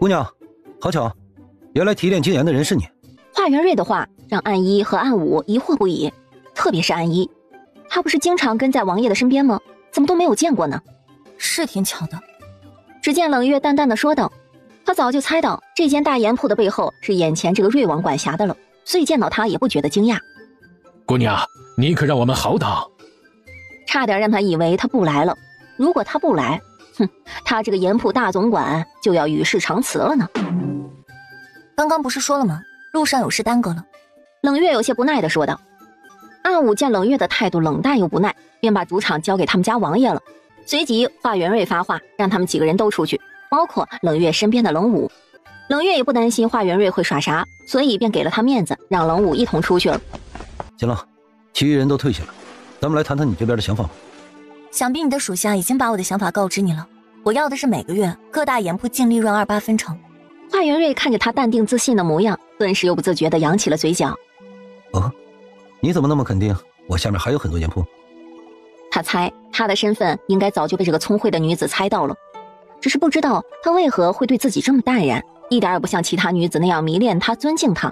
姑娘，好巧，原来提炼精研的人是你。华元瑞的话让暗一和暗五疑惑不已，特别是暗一，他不是经常跟在王爷的身边吗？怎么都没有见过呢？是挺巧的。只见冷月淡淡的说道，他早就猜到这间大盐铺的背后是眼前这个瑞王管辖的了，所以见到他也不觉得惊讶。姑娘，你可让我们好挡，差点让他以为他不来了。如果他不来，他这个盐铺大总管就要与世长辞了呢。刚刚不是说了吗？路上有事耽搁了。冷月有些不耐地说道。暗武见冷月的态度冷淡又不耐，便把主场交给他们家王爷了。随即华元瑞发话，让他们几个人都出去，包括冷月身边的冷武。冷月也不担心华元瑞会耍啥，所以便给了他面子，让冷武一同出去了。行了，其余人都退下了，咱们来谈谈你这边的想法吧。想必你的属下已经把我的想法告知你了。我要的是每个月各大盐铺净利润28分成。华元瑞看着他淡定自信的模样，顿时又不自觉地扬起了嘴角。哦，你怎么那么肯定我下面还有很多盐铺？他猜他的身份应该早就被这个聪慧的女子猜到了，只是不知道他为何会对自己这么淡然，一点也不像其他女子那样迷恋他、尊敬他。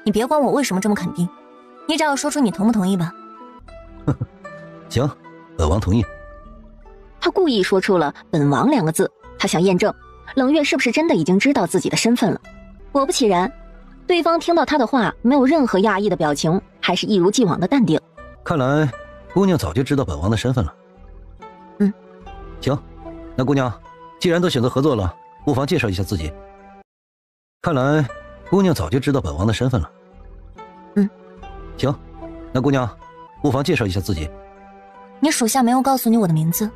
你别管我为什么这么肯定，你只要说出你同不同意吧。行，本王同意。他故意说出了本王2个字，他想验证冷月是不是真的已经知道自己的身份了。果不其然，对方听到他的话没有任何讶异的表情，还是一如既往的淡定。看来姑娘早就知道本王的身份了。行，那姑娘既然都选择合作了，不妨介绍一下自己。看来姑娘早就知道本王的身份了。行，那姑娘不妨介绍一下自己。你属下没有告诉你我的名字。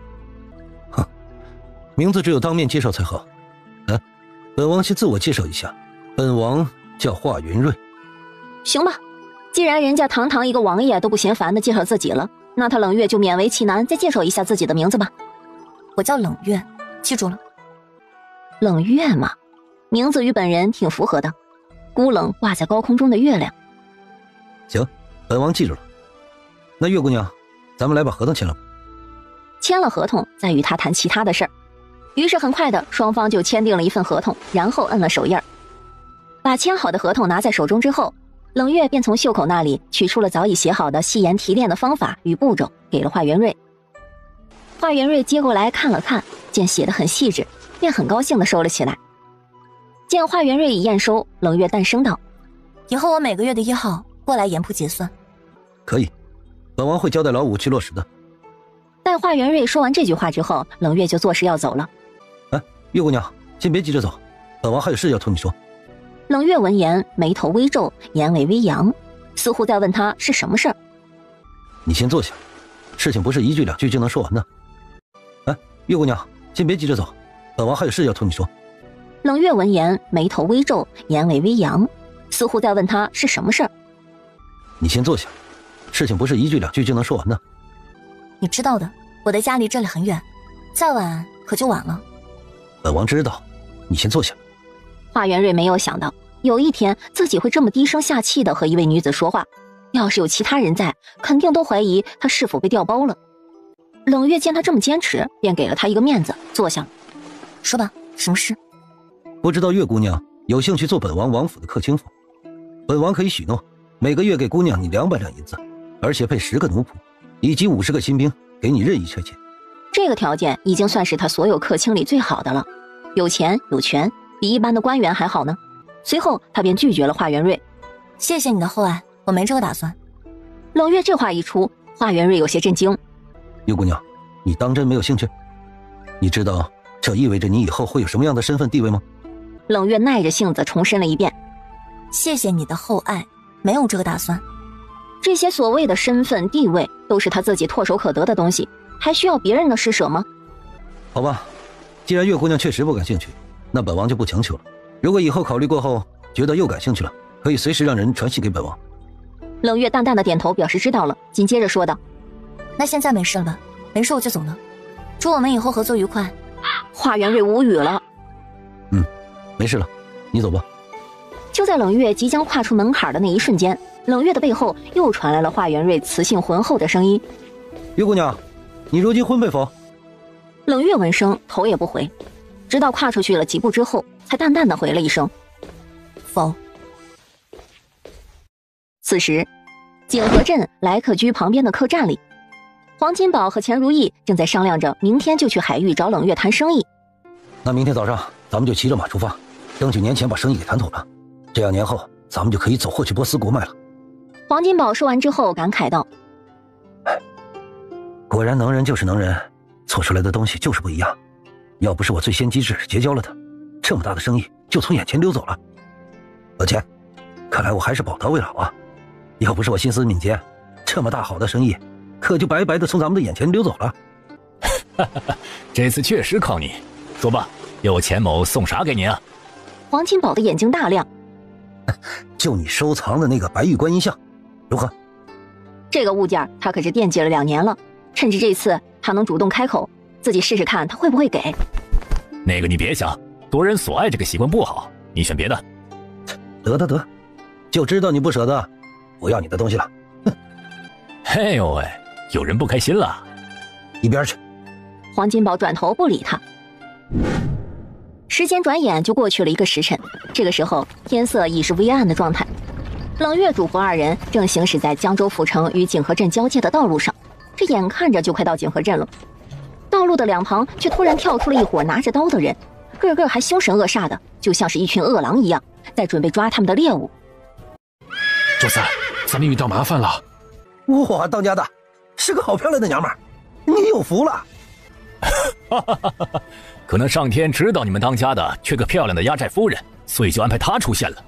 名字只有当面介绍才好。来，本王先自我介绍一下，本王叫华元瑞。行吧，既然人家堂堂一个王爷都不嫌烦的介绍自己了，那他冷月就勉为其难再介绍一下自己的名字吧。我叫冷月，记住了。冷月嘛，名字与本人挺符合的，孤冷挂在高空中的月亮。行，本王记住了。那月姑娘，咱们来把合同签了吧。签了合同再与他谈其他的事儿。于是很快的，双方就签订了一份合同，然后摁了手印儿。把签好的合同拿在手中之后，冷月便从袖口那里取出了早已写好的细盐提炼的方法与步骤，给了华元瑞。华元瑞接过来看了看，见写得很细致，便很高兴地收了起来。见华元瑞已验收，冷月淡声道：以后我每个月的1号过来盐铺结算。可以，本王会交代老五去落实的。待华元瑞说完这句话之后，冷月就作势要走了。月姑娘，先别急着走，本王还有事要同你说。冷月闻言，眉头微皱，眼尾微扬，似乎在问他是什么事儿。你先坐下，事情不是1句2句就能说完的。月姑娘，先别急着走，本王还有事要同你说。冷月闻言，眉头微皱，眼尾微扬，似乎在问他是什么事儿。你先坐下，事情不是1句2句就能说完的。你知道的，我的家离这里很远，再晚可就晚了。本王知道，你先坐下。华元瑞没有想到有一天自己会这么低声下气的和一位女子说话，要是有其他人在，肯定都怀疑他是否被调包了。冷月见他这么坚持，便给了他一个面子，坐下了。说吧，什么事？不知道月姑娘有兴趣做本王王府的客卿否？本王可以许诺，每个月给姑娘你200两银子，而且配10个奴仆，以及50个新兵，给你任意差遣。这个条件已经算是他所有客卿里最好的了，有钱有权，比一般的官员还好呢。随后他便拒绝了华元瑞。谢谢你的厚爱，我没这个打算。冷月这话一出，华元瑞有些震惊。月姑娘，你当真没有兴趣？你知道这意味着你以后会有什么样的身份地位吗？冷月耐着性子重申了一遍。谢谢你的厚爱，没有这个打算。这些所谓的身份地位都是他自己唾手可得的东西，还需要别人的施舍吗？好吧，既然月姑娘确实不感兴趣，那本王就不强求了。如果以后考虑过后觉得又感兴趣了，可以随时让人传信给本王。冷月淡淡的点头表示知道了，紧接着说道：那现在没事了吧？没事我就走了，祝我们以后合作愉快。华元瑞无语了。没事了，你走吧。就在冷月即将跨出门槛的那一瞬间，冷月的背后又传来了华元瑞磁性浑厚的声音：月姑娘，你如今婚配否？冷月闻声头也不回，只直到跨出去了几步之后，才淡淡的回了一声否。此时景和镇来客居旁边的客栈里，黄金宝和钱如意正在商量着明天就去海域找冷月谈生意。那明天早上咱们就骑着马出发，争取年前把生意给谈妥了，这样年后咱们就可以走货去波斯国卖了。黄金宝说完之后感慨道：果然能人就是能人，做出来的东西就是不一样。要不是我最先机智结交了他，这么大的生意就从眼前溜走了。老钱，看来我还是宝刀未老啊！要不是我心思敏捷，这么大好的生意可就白白的从咱们的眼前溜走了。这次确实靠你，说吧，有钱某送啥给你啊？黄金宝的眼睛大亮，就你收藏的那个白玉观音像，如何？这个物件他可是惦记了2年了，趁着这次他能主动开口，自己试试看他会不会给。那个你别想，夺人所爱这个习惯不好，你选别的。得，就知道你不舍得，不要你的东西了。嘿呦喂，有人不开心了。一边去。黄金宝转头不理他。时间转眼就过去了1个时辰，这个时候天色已是微暗的状态。冷月主仆2人正行驶在江州府城与景和镇交界的道路上，这眼看着就快到景和镇了。道路的两旁却突然跳出了一伙拿着刀的人，个个还凶神恶煞的，就像是一群饿狼一样，在准备抓他们的猎物。周三，咱们遇到麻烦了。哇，当家的，是个好漂亮的娘们儿，你有福了。可能上天知道你们当家的缺个漂亮的压寨夫人，所以就安排她出现了。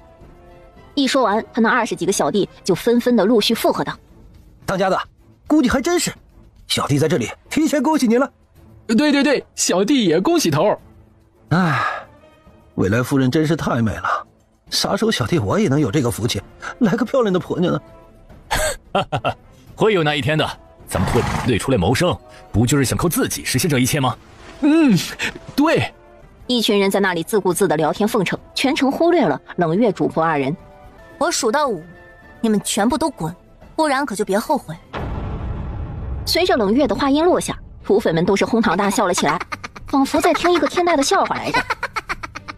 一说完，他那20几个小弟就纷纷的陆续附和道：当家的，估计还真是，小弟在这里提前恭喜您了。对，小弟也恭喜头。唉，未来夫人真是太美了，啥时候小弟我也能有这个福气，来个漂亮的婆娘呢？会有那一天的，咱们脱离队出来谋生，不就是想靠自己实现这一切吗？对。一群人在那里自顾自的聊天奉承，全程忽略了冷月主仆2人。我数到5，你们全部都滚，不然可就别后悔。随着冷月的话音落下，土匪们都是哄堂大笑了起来，仿佛在听一个天大的笑话来着。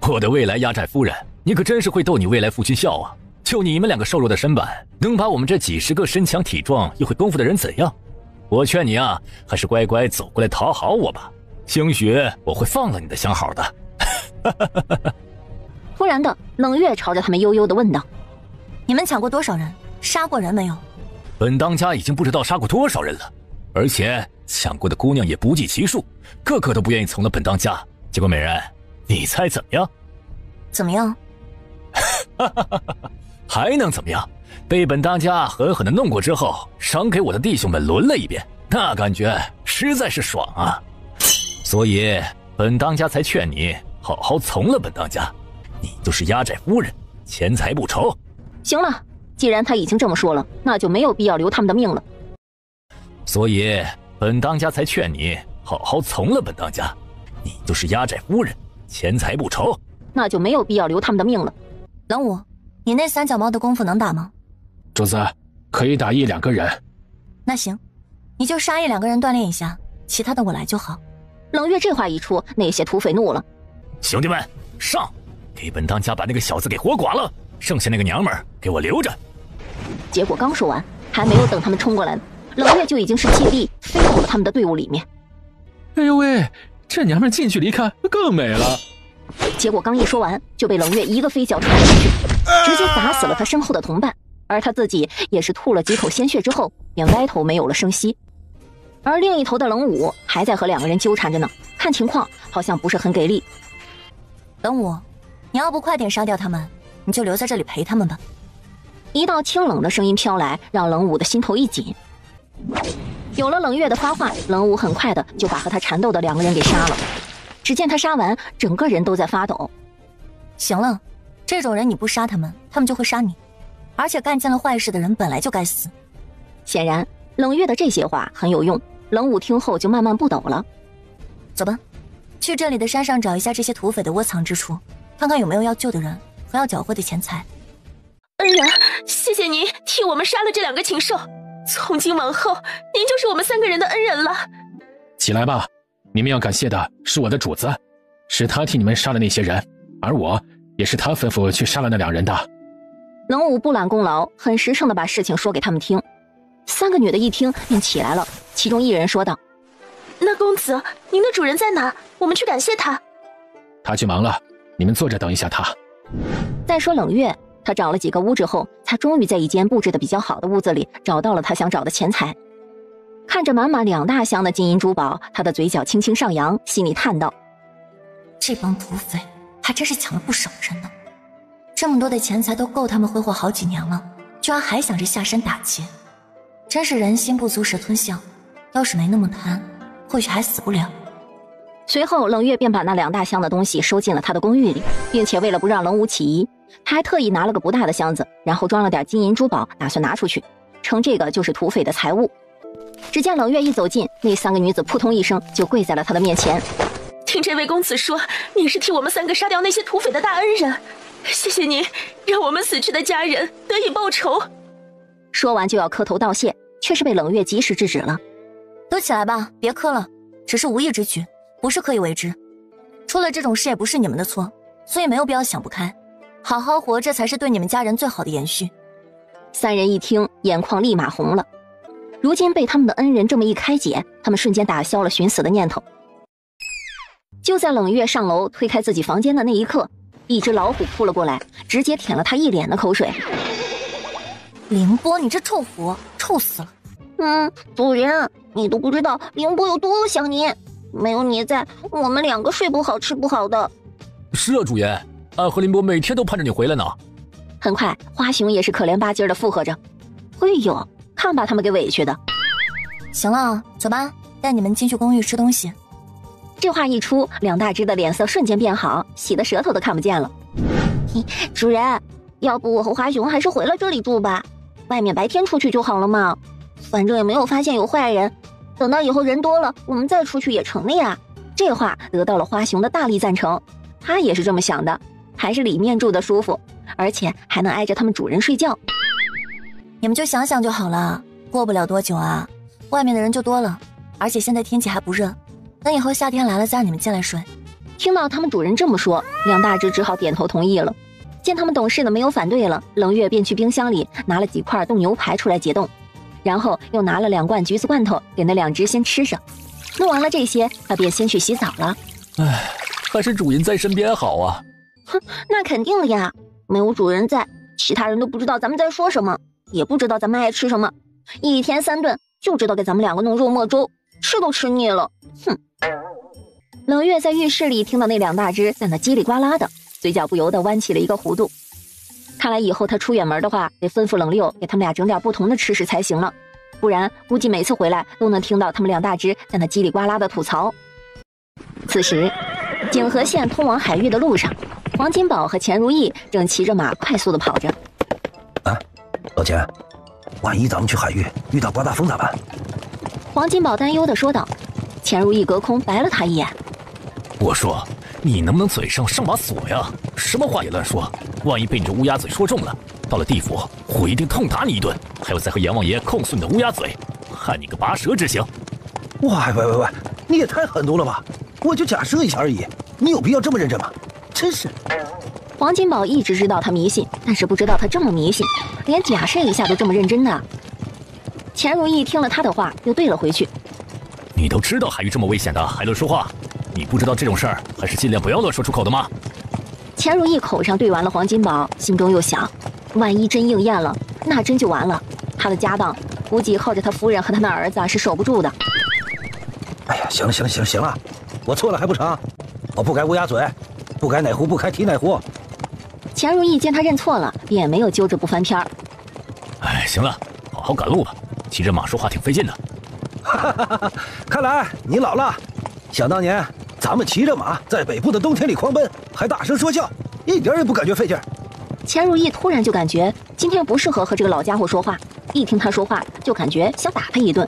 我的未来压寨夫人，你可真是会逗你未来夫君笑啊！就你们2个瘦弱的身板，能把我们这几10个身强体壮又会功夫的人怎样？我劝你啊，还是乖乖走过来讨好我吧，兴许我会放了你的相好的。突然的，冷月朝着他们悠悠地问道：你们抢过多少人？杀过人没有？本当家已经不知道杀过多少人了，而且抢过的姑娘也不计其数，个个都不愿意从了本当家。结果美人，你猜怎么样？怎么样？还能怎么样？被本当家狠狠地弄过之后，赏给我的弟兄们轮了一遍，那感觉实在是爽啊！所以本当家才劝你好好从了本当家，你就是压寨夫人，钱财不愁。行了，既然他已经这么说了，那就没有必要留他们的命了。所以本当家才劝你好好从了本当家，你就是压寨夫人，钱财不愁。那就没有必要留他们的命了。冷武，你那3脚猫的功夫能打吗？主子，可以打1、2个人。那行，你就杀1、2个人锻炼一下，其他的我来就好。冷月这话一出，那些土匪怒了。兄弟们，上！给本当家把那个小子给活剐了，剩下那个娘们儿给我留着。结果刚说完，还没有等他们冲过来呢，冷月就已经是借力飞到了他们的队伍里面。哎呦喂，这娘们近距离看更美了。结果刚一说完，就被冷月一个飞脚踹了出去，直接砸死了他身后的同伴，而他自己也是吐了几口鲜血之后，便歪头没有了声息。而另一头的冷武还在和2个人纠缠着呢，看情况好像不是很给力。冷武，你要不快点杀掉他们，你就留在这里陪他们吧。一道清冷的声音飘来，让冷武的心头一紧。有了冷月的发话，冷武很快的就把和他缠斗的2个人给杀了。只见他杀完，整个人都在发抖。行了，这种人你不杀他们，他们就会杀你，而且干尽了坏事的人本来就该死。显然冷月的这些话很有用，冷武听后就慢慢不抖了。走吧，去这里的山上找一下这些土匪的窝藏之处，看看有没有要救的人和要缴获的钱财。恩人，谢谢您替我们杀了这2个禽兽，从今往后您就是我们3个人的恩人了。起来吧，你们要感谢的是我的主子，是他替你们杀了那些人，而我也是他吩咐去杀了那2人的。冷武不揽功劳，很实诚地把事情说给他们听。3个女的一听便起来了，其中一人说道：那公子，您的主人在哪？我们去感谢他。他去忙了，你们坐着等一下他。再说冷月，他找了几个屋之后，才终于在一间布置的比较好的屋子里找到了他想找的钱财。看着满满2大箱的金银珠宝，他的嘴角轻轻上扬，心里叹道：这帮土匪还真是抢了不少人呢，这么多的钱财都够他们挥霍好几年了，居然还想着下山打劫，真是人心不足蛇吞象，要是没那么贪，或许还死不了。随后冷月便把那2大箱的东西收进了他的公寓里，并且为了不让冷武起疑，他还特意拿了个不大的箱子，然后装了点金银珠宝，打算拿出去，称这个就是土匪的财物。只见冷月一走近，那3个女子扑通一声就跪在了他的面前。听这位公子说，您是替我们3个杀掉那些土匪的大恩人，谢谢您，让我们死去的家人得以报仇。说完就要磕头道谢，却是被冷月及时制止了。都起来吧，别磕了，只是无意之举，不是刻意为之。出了这种事也不是你们的错，所以没有必要想不开，好好活着才是对你们家人最好的延续。3人一听，眼眶立马红了。如今被他们的恩人这么一开解，他们瞬间打消了寻死的念头。就在冷月上楼推开自己房间的那一刻，一只老虎扑了过来，直接舔了他一脸的口水。凌波，你这臭狐，臭死了！主人，你都不知道凌波有多想你，没有你在，我们2个睡不好吃不好的。是啊，主人，俺和凌波每天都盼着你回来呢。很快，花熊也是可怜巴劲的附和着：哎呦，看把他们给委屈的。行了，走吧，带你们进去公寓吃东西。这话一出，2大只的脸色瞬间变好，喜得舌头都看不见了。主人，要不我和花熊还是回了这里住吧，外面白天出去就好了嘛，反正也没有发现有坏人，等到以后人多了，我们再出去也成了呀。这话得到了花熊的大力赞成，他也是这么想的，还是里面住的舒服，而且还能挨着他们主人睡觉。你们就想想就好了，过不了多久啊，外面的人就多了，而且现在天气还不热，等以后夏天来了再让你们进来睡。听到他们主人这么说，2大只只好点头同意了。见他们懂事的没有反对了，冷月便去冰箱里拿了几块冻牛排出来解冻，然后又拿了2罐橘子罐头给那2只先吃着。弄完了这些，他便先去洗澡了。还是主人在身边好啊。那肯定的呀，没有主人在，其他人都不知道咱们在说什么，也不知道咱们爱吃什么，一天3顿就知道给咱们2个弄肉末粥，吃都吃腻了。冷月在浴室里听到那2大只在那叽里呱啦的，嘴角不由得弯起了一个弧度。看来以后他出远门的话，得吩咐冷六给他们俩整点不同的吃食才行了，不然估计每次回来都能听到他们2大只在那叽里呱啦的吐槽。此时，景和县通往海域的路上，黄金宝和钱如意正骑着马快速的跑着。老钱，万一咱们去海域遇到刮大风咋办？黄金宝担忧的说道。钱如意隔空白了他一眼。我说，你能不能嘴上上把锁呀？什么话也乱说，万一被你这乌鸦嘴说中了，到了地府我一定痛打你一顿，还要再和阎王爷控诉你的乌鸦嘴，判你个拔舌之刑。喂，你也太狠毒了吧！我就假设一下而已，你有必要这么认真吗？真是。黄金宝一直知道他迷信，但是不知道他这么迷信，连假设一下都这么认真的。钱如意听了他的话，又对了回去。你都知道海域这么危险的，还乱说话？你不知道这种事儿还是尽量不要乱说出口的吗？钱如意口上对完了黄金宝，心中又想，万一真应验了，那真就完了。他的家当估计靠着他夫人和他那儿子是守不住的。哎呀，行了，我错了还不成？我不该乌鸦嘴，不该哪壶不开提哪壶。钱如意见他认错了，便没有揪着不翻篇儿。行了，好好赶路吧，骑着马说话挺费劲的。看来你老了。想当年咱们骑着马在北部的冬天里狂奔，还大声说笑，一点也不感觉费劲儿。钱如意突然就感觉今天不适合和这个老家伙说话，一听他说话就感觉想打他一顿，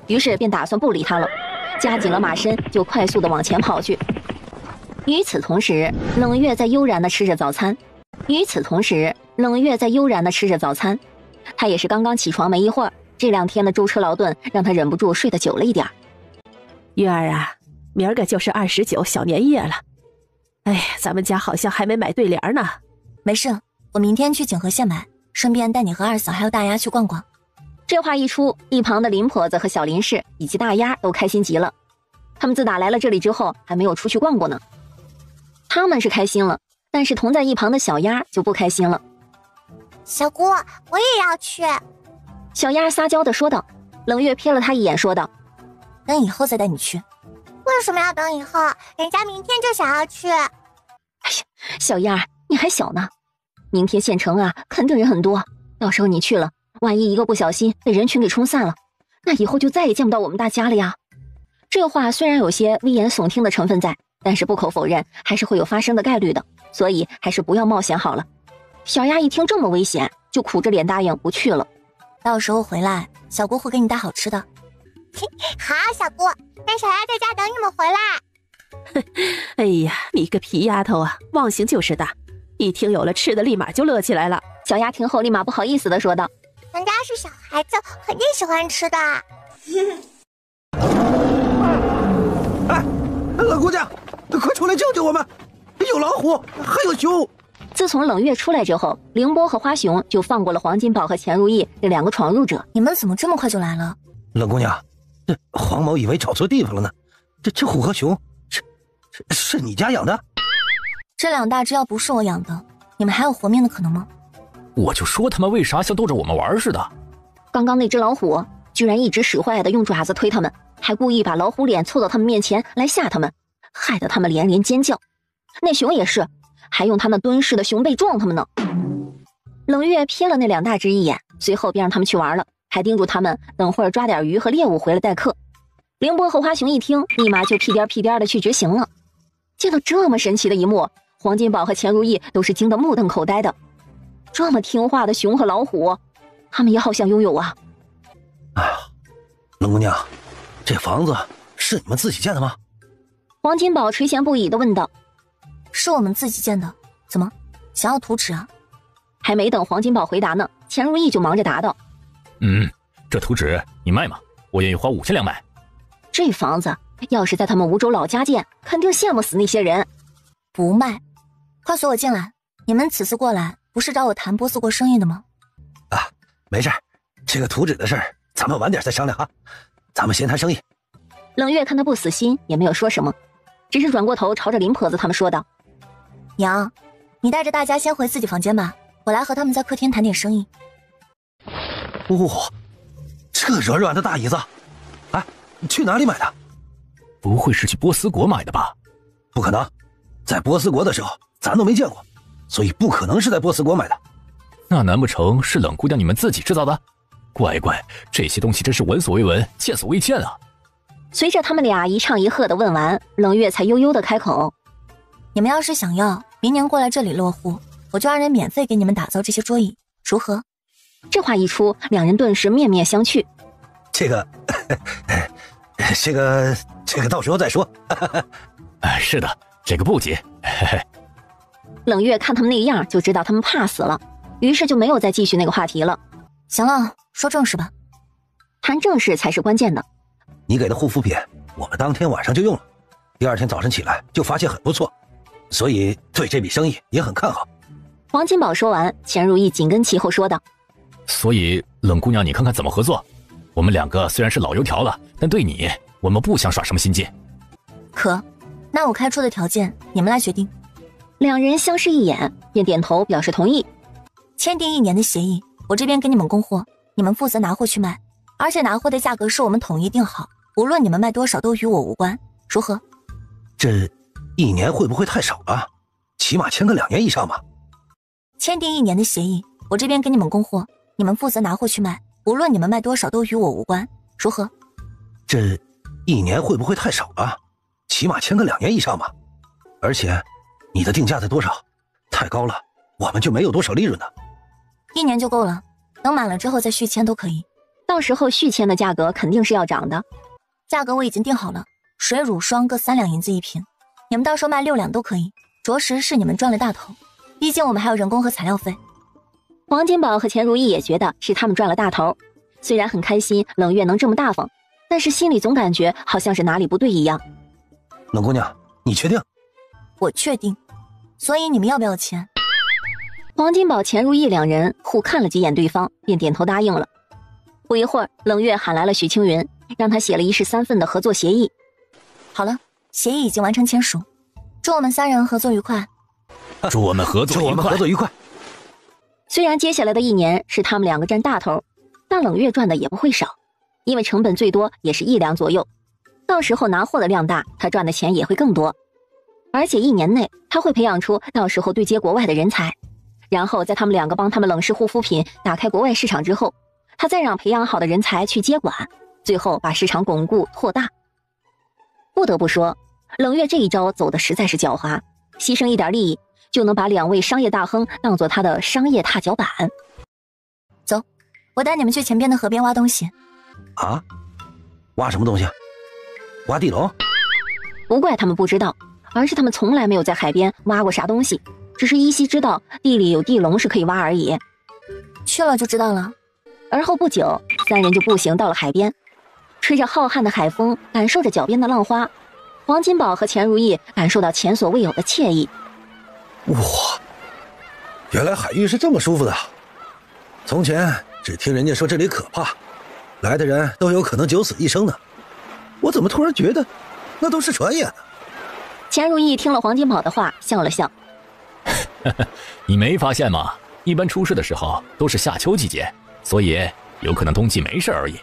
于是便打算不理他了，夹紧了马身就快速的往前跑去。与此同时，冷月在悠然的吃着早餐。他也是刚刚起床没一会儿，这2天的舟车劳顿让他忍不住睡得久了一点。月儿啊，明儿个就是29小年夜了，哎，咱们家好像还没买对联呢。没事，我明天去景和县买，顺便带你和二嫂还有大丫去逛逛。这话一出，一旁的林婆子和小林氏以及大丫都开心极了。他们自打来了这里之后，还没有出去逛过呢。他们是开心了，但是同在一旁的小丫就不开心了。小姑，我也要去。小丫撒娇地说道。冷月瞥了她一眼，说道：“等以后再带你去。”为什么要等以后？人家明天就想要去。哎呀，小丫，你还小呢，明天县城啊，肯定人很多，到时候你去了，万一一个不小心被人群给冲散了，那以后就再也见不到我们大家了呀。这话虽然有些危言耸听的成分在，但是不可否认，还是会有发生的概率的，所以还是不要冒险好了。小丫一听这么危险，就苦着脸答应不去了。到时候回来，小姑会给你带好吃的。好，小姑，让小丫在家等你们回来。哎呀，你个皮丫头啊，忘性就是大，一听有了吃的立马就乐起来了。小丫听后立马不好意思地说道：“人家是小孩子，肯定喜欢吃的。”哎，冷姑娘，快出来救救我们！有老虎，还有熊。自从冷月出来之后，凌波和花熊就放过了黄金宝和钱如意这两个闯入者。你们怎么这么快就来了？冷姑娘，这黄某以为找错地方了呢。这虎和熊，是你家养的？这两大只要不是我养的，你们还有活命的可能吗？我就说他们为啥像逗着我们玩似的。刚刚那只老虎居然一直使坏的用爪子推他们，还故意把老虎脸凑到他们面前来吓他们，害得他们连连尖叫。那熊也是，还用他那蹲式的熊背撞他们呢。冷月瞥了那两大只一眼，随后便让他们去玩了，还叮嘱他们等会儿抓点鱼和猎物回来待客。凌波和花熊一听，立马就屁颠屁颠的去执行了。见到这么神奇的一幕，黄金宝和钱如意都是惊得目瞪口呆的。这么听话的熊和老虎，他们也好想拥有啊。哎呀，冷姑娘，这房子是你们自己建的吗？黄金宝垂涎不已地问道。是我们自己建的，怎么想要图纸啊？还没等黄金宝回答呢，钱如意就忙着答道：“这图纸你卖吗？我愿意花5000两买。”这房子要是在他们梧州老家建，肯定羡慕死那些人。不卖，快随我进来。你们此次过来不是找我谈波斯国生意的吗？啊，没事，这个图纸的事儿咱们晚点再商量哈。咱们先谈生意。冷月看他不死心，也没有说什么，只是转过头朝着林婆子他们说道：“娘，你带着大家先回自己房间吧，我来和他们在客厅谈点生意。”这柔软的大椅子，哎，去哪里买的？不会是去波斯国买的吧？不可能，在波斯国的时候咱都没见过，所以不可能是在波斯国买的。那难不成是冷姑娘你们自己制造的？乖，这些东西真是闻所未闻，见所未见啊！随着他们俩一唱一和的问完，冷月才悠悠的开口：“你们要是想要，明年过来这里落户，我就让人免费给你们打造这些桌椅，如何？”这话一出，两人顿时面面相觑。这个到时候再说。是的，这个不急。冷月看他们那样，就知道他们怕死了，于是就没有再继续那个话题了。行了，说正事吧。谈正事才是关键的。你给的护肤品，我们当天晚上就用了，第二天早晨起来就发现很不错，所以对这笔生意也很看好。黄金宝说完，钱如意紧跟其后说道：“所以冷姑娘，你看看怎么合作？我们两个虽然是老油条了，但对你，我们不想耍什么心机。”可，那我开出的条件，你们来决定。两人相视一眼，便点头表示同意。签订1年的协议，我这边给你们供货，你们负责拿货去卖，而且拿货的价格是我们统一定好，无论你们卖多少都与我无关，如何？这1年会不会太少了？起码签个2年以上吧。签订1年的协议，我这边给你们供货，你们负责拿货去卖，无论你们卖多少都与我无关，如何？这1年会不会太少了？起码签个2年以上吧。而且你的定价在多少？太高了，我们就没有多少利润的。1年就够了，等满了之后再续签都可以。到时候续签的价格肯定是要涨的。价格我已经定好了，水乳霜各3两银子一瓶，你们到时候卖6两都可以，着实是你们赚了大头。毕竟我们还有人工和材料费。黄金宝和钱如意也觉得是他们赚了大头，虽然很开心冷月能这么大方，但是心里总感觉好像是哪里不对一样。冷姑娘，你确定？我确定。所以你们要不要钱？黄金宝、钱如意两人互看了几眼对方，便点头答应了。不一会儿，冷月喊来了许青云，让他写了1式3份的合作协议。好了，协议已经完成签署，祝我们3人合作愉快。祝我们合作愉快。虽然接下来的1年是他们2个占大头，但冷月赚的也不会少，因为成本最多也是1两左右，到时候拿货的量大，他赚的钱也会更多。而且1年内他会培养出到时候对接国外的人才，然后在他们2个帮他们冷氏护肤品打开国外市场之后，他再让培养好的人才去接管，最后把市场巩固拓大。不得不说，冷月这一招走的实在是狡猾，牺牲一点利益就能把2位商业大亨当做他的商业踏脚板。走，我带你们去前边的河边挖东西。啊？挖什么东西？挖地龙？不怪他们不知道，而是他们从来没有在海边挖过啥东西，只是依稀知道地里有地龙是可以挖而已。去了就知道了。而后不久，3人就步行到了海边，吹着浩瀚的海风，感受着脚边的浪花。黄金宝和钱如意感受到前所未有的惬意。哇，原来海域是这么舒服的。从前只听人家说这里可怕，来的人都有可能9死1生的。我怎么突然觉得那都是传言呢？钱如意听了黄金宝的话，笑了笑。你没发现吗？一般出事的时候都是夏秋季节，所以有可能冬季没事而已。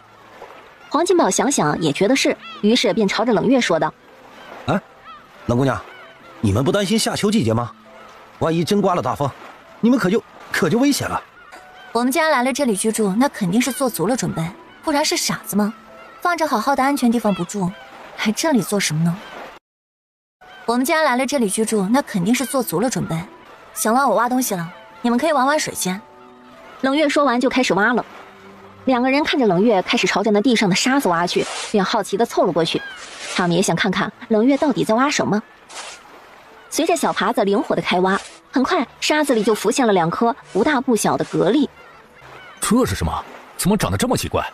黄金宝想想也觉得是，于是便朝着冷月说道：哎，冷姑娘，你们不担心夏秋季节吗？万一真刮了大风，你们可就危险了。我们既然来了这里居住，那肯定是做足了准备，不然是傻子吗？放着好好的安全地方不住，还这里做什么呢？我们既然来了这里居住，那肯定是做足了准备。行了，我挖东西了，你们可以玩玩水先。冷月说完就开始挖了。2个人看着冷月开始朝着那地上的沙子挖去，便好奇地凑了过去。他们也想看看冷月到底在挖什么。随着小耙子灵活的开挖，很快沙子里就浮现了2颗不大不小的蛤蜊。这是什么？怎么长得这么奇怪？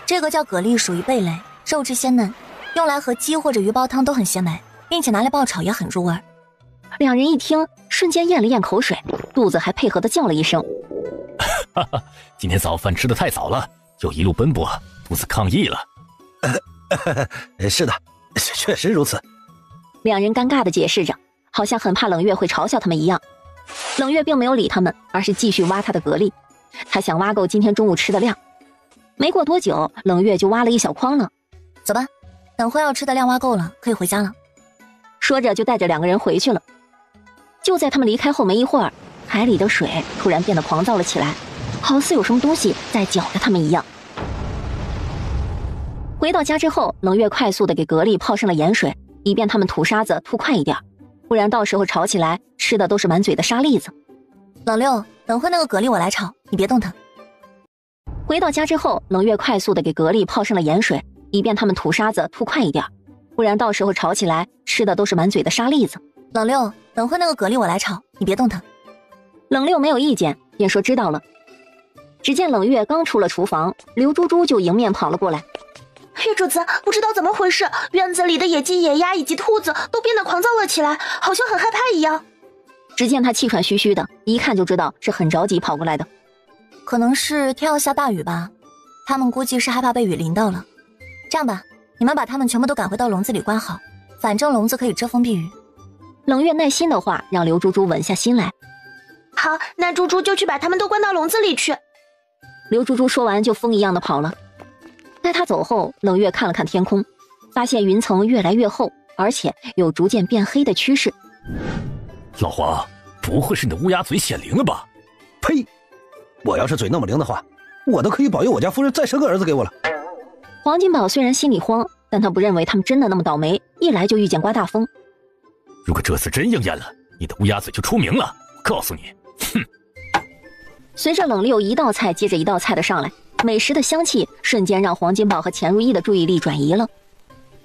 这个叫蛤蜊，属于贝类，肉质鲜嫩，用来和鸡或者鱼煲汤都很鲜美，并且拿来爆炒也很入味。2人一听，瞬间咽了咽口水，肚子还配合地叫了一声。哈哈，今天早饭吃得太早了，又一路奔波，肚子抗议了。是的，确实如此。 2人尴尬地解释着，好像很怕冷月会嘲笑他们一样。冷月并没有理他们，而是继续挖他的蛤蜊。他想挖够今天中午吃的量。没过多久，冷月就挖了一小筐了。走吧，等会要吃的量挖够了，可以回家了。说着就带着2个人回去了。就在他们离开后没一会儿，海里的水突然变得狂躁了起来，好似有什么东西在搅着他们一样。回到家之后，冷月快速地给蛤蜊泡上了盐水，以便他们吐沙子吐快一点，不然到时候炒起来吃的都是满嘴的沙粒子。老六，等会那个蛤蜊我来炒，你别动它。回到家之后，冷月快速地给蛤蜊泡上了盐水，以便他们吐沙子吐快一点，不然到时候炒起来吃的都是满嘴的沙粒子。老六，等会那个蛤蜊我来炒，你别动它。冷六没有意见，便说知道了。只见冷月刚出了厨房，刘珠珠就迎面跑了过来。月主子，不知道怎么回事，院子里的野鸡、野鸭以及兔子都变得狂躁了起来，好像很害怕一样。只见他气喘吁吁的，一看就知道是很着急跑过来的。可能是天要下大雨吧，他们估计是害怕被雨淋到了。这样吧，你们把他们全部都赶回到笼子里关好，反正笼子可以遮风避雨。冷月耐心的话让刘珠珠稳下心来。好，那猪猪就去把他们都关到笼子里去。刘珠珠说完就风一样的跑了。待他走后，冷月看了看天空，发现云层越来越厚，而且有逐渐变黑的趋势。老黄，不会是你的乌鸦嘴显灵了吧？呸！我要是嘴那么灵的话，我都可以保佑我家夫人再生个儿子给我了。黄金宝虽然心里慌，但他不认为他们真的那么倒霉，一来就遇见刮大风。如果这次真应验了，你的乌鸦嘴就出名了。告诉你，哼！随着冷六一道菜接着一道菜的上来，美食的香气瞬间让黄金宝和钱如意的注意力转移了。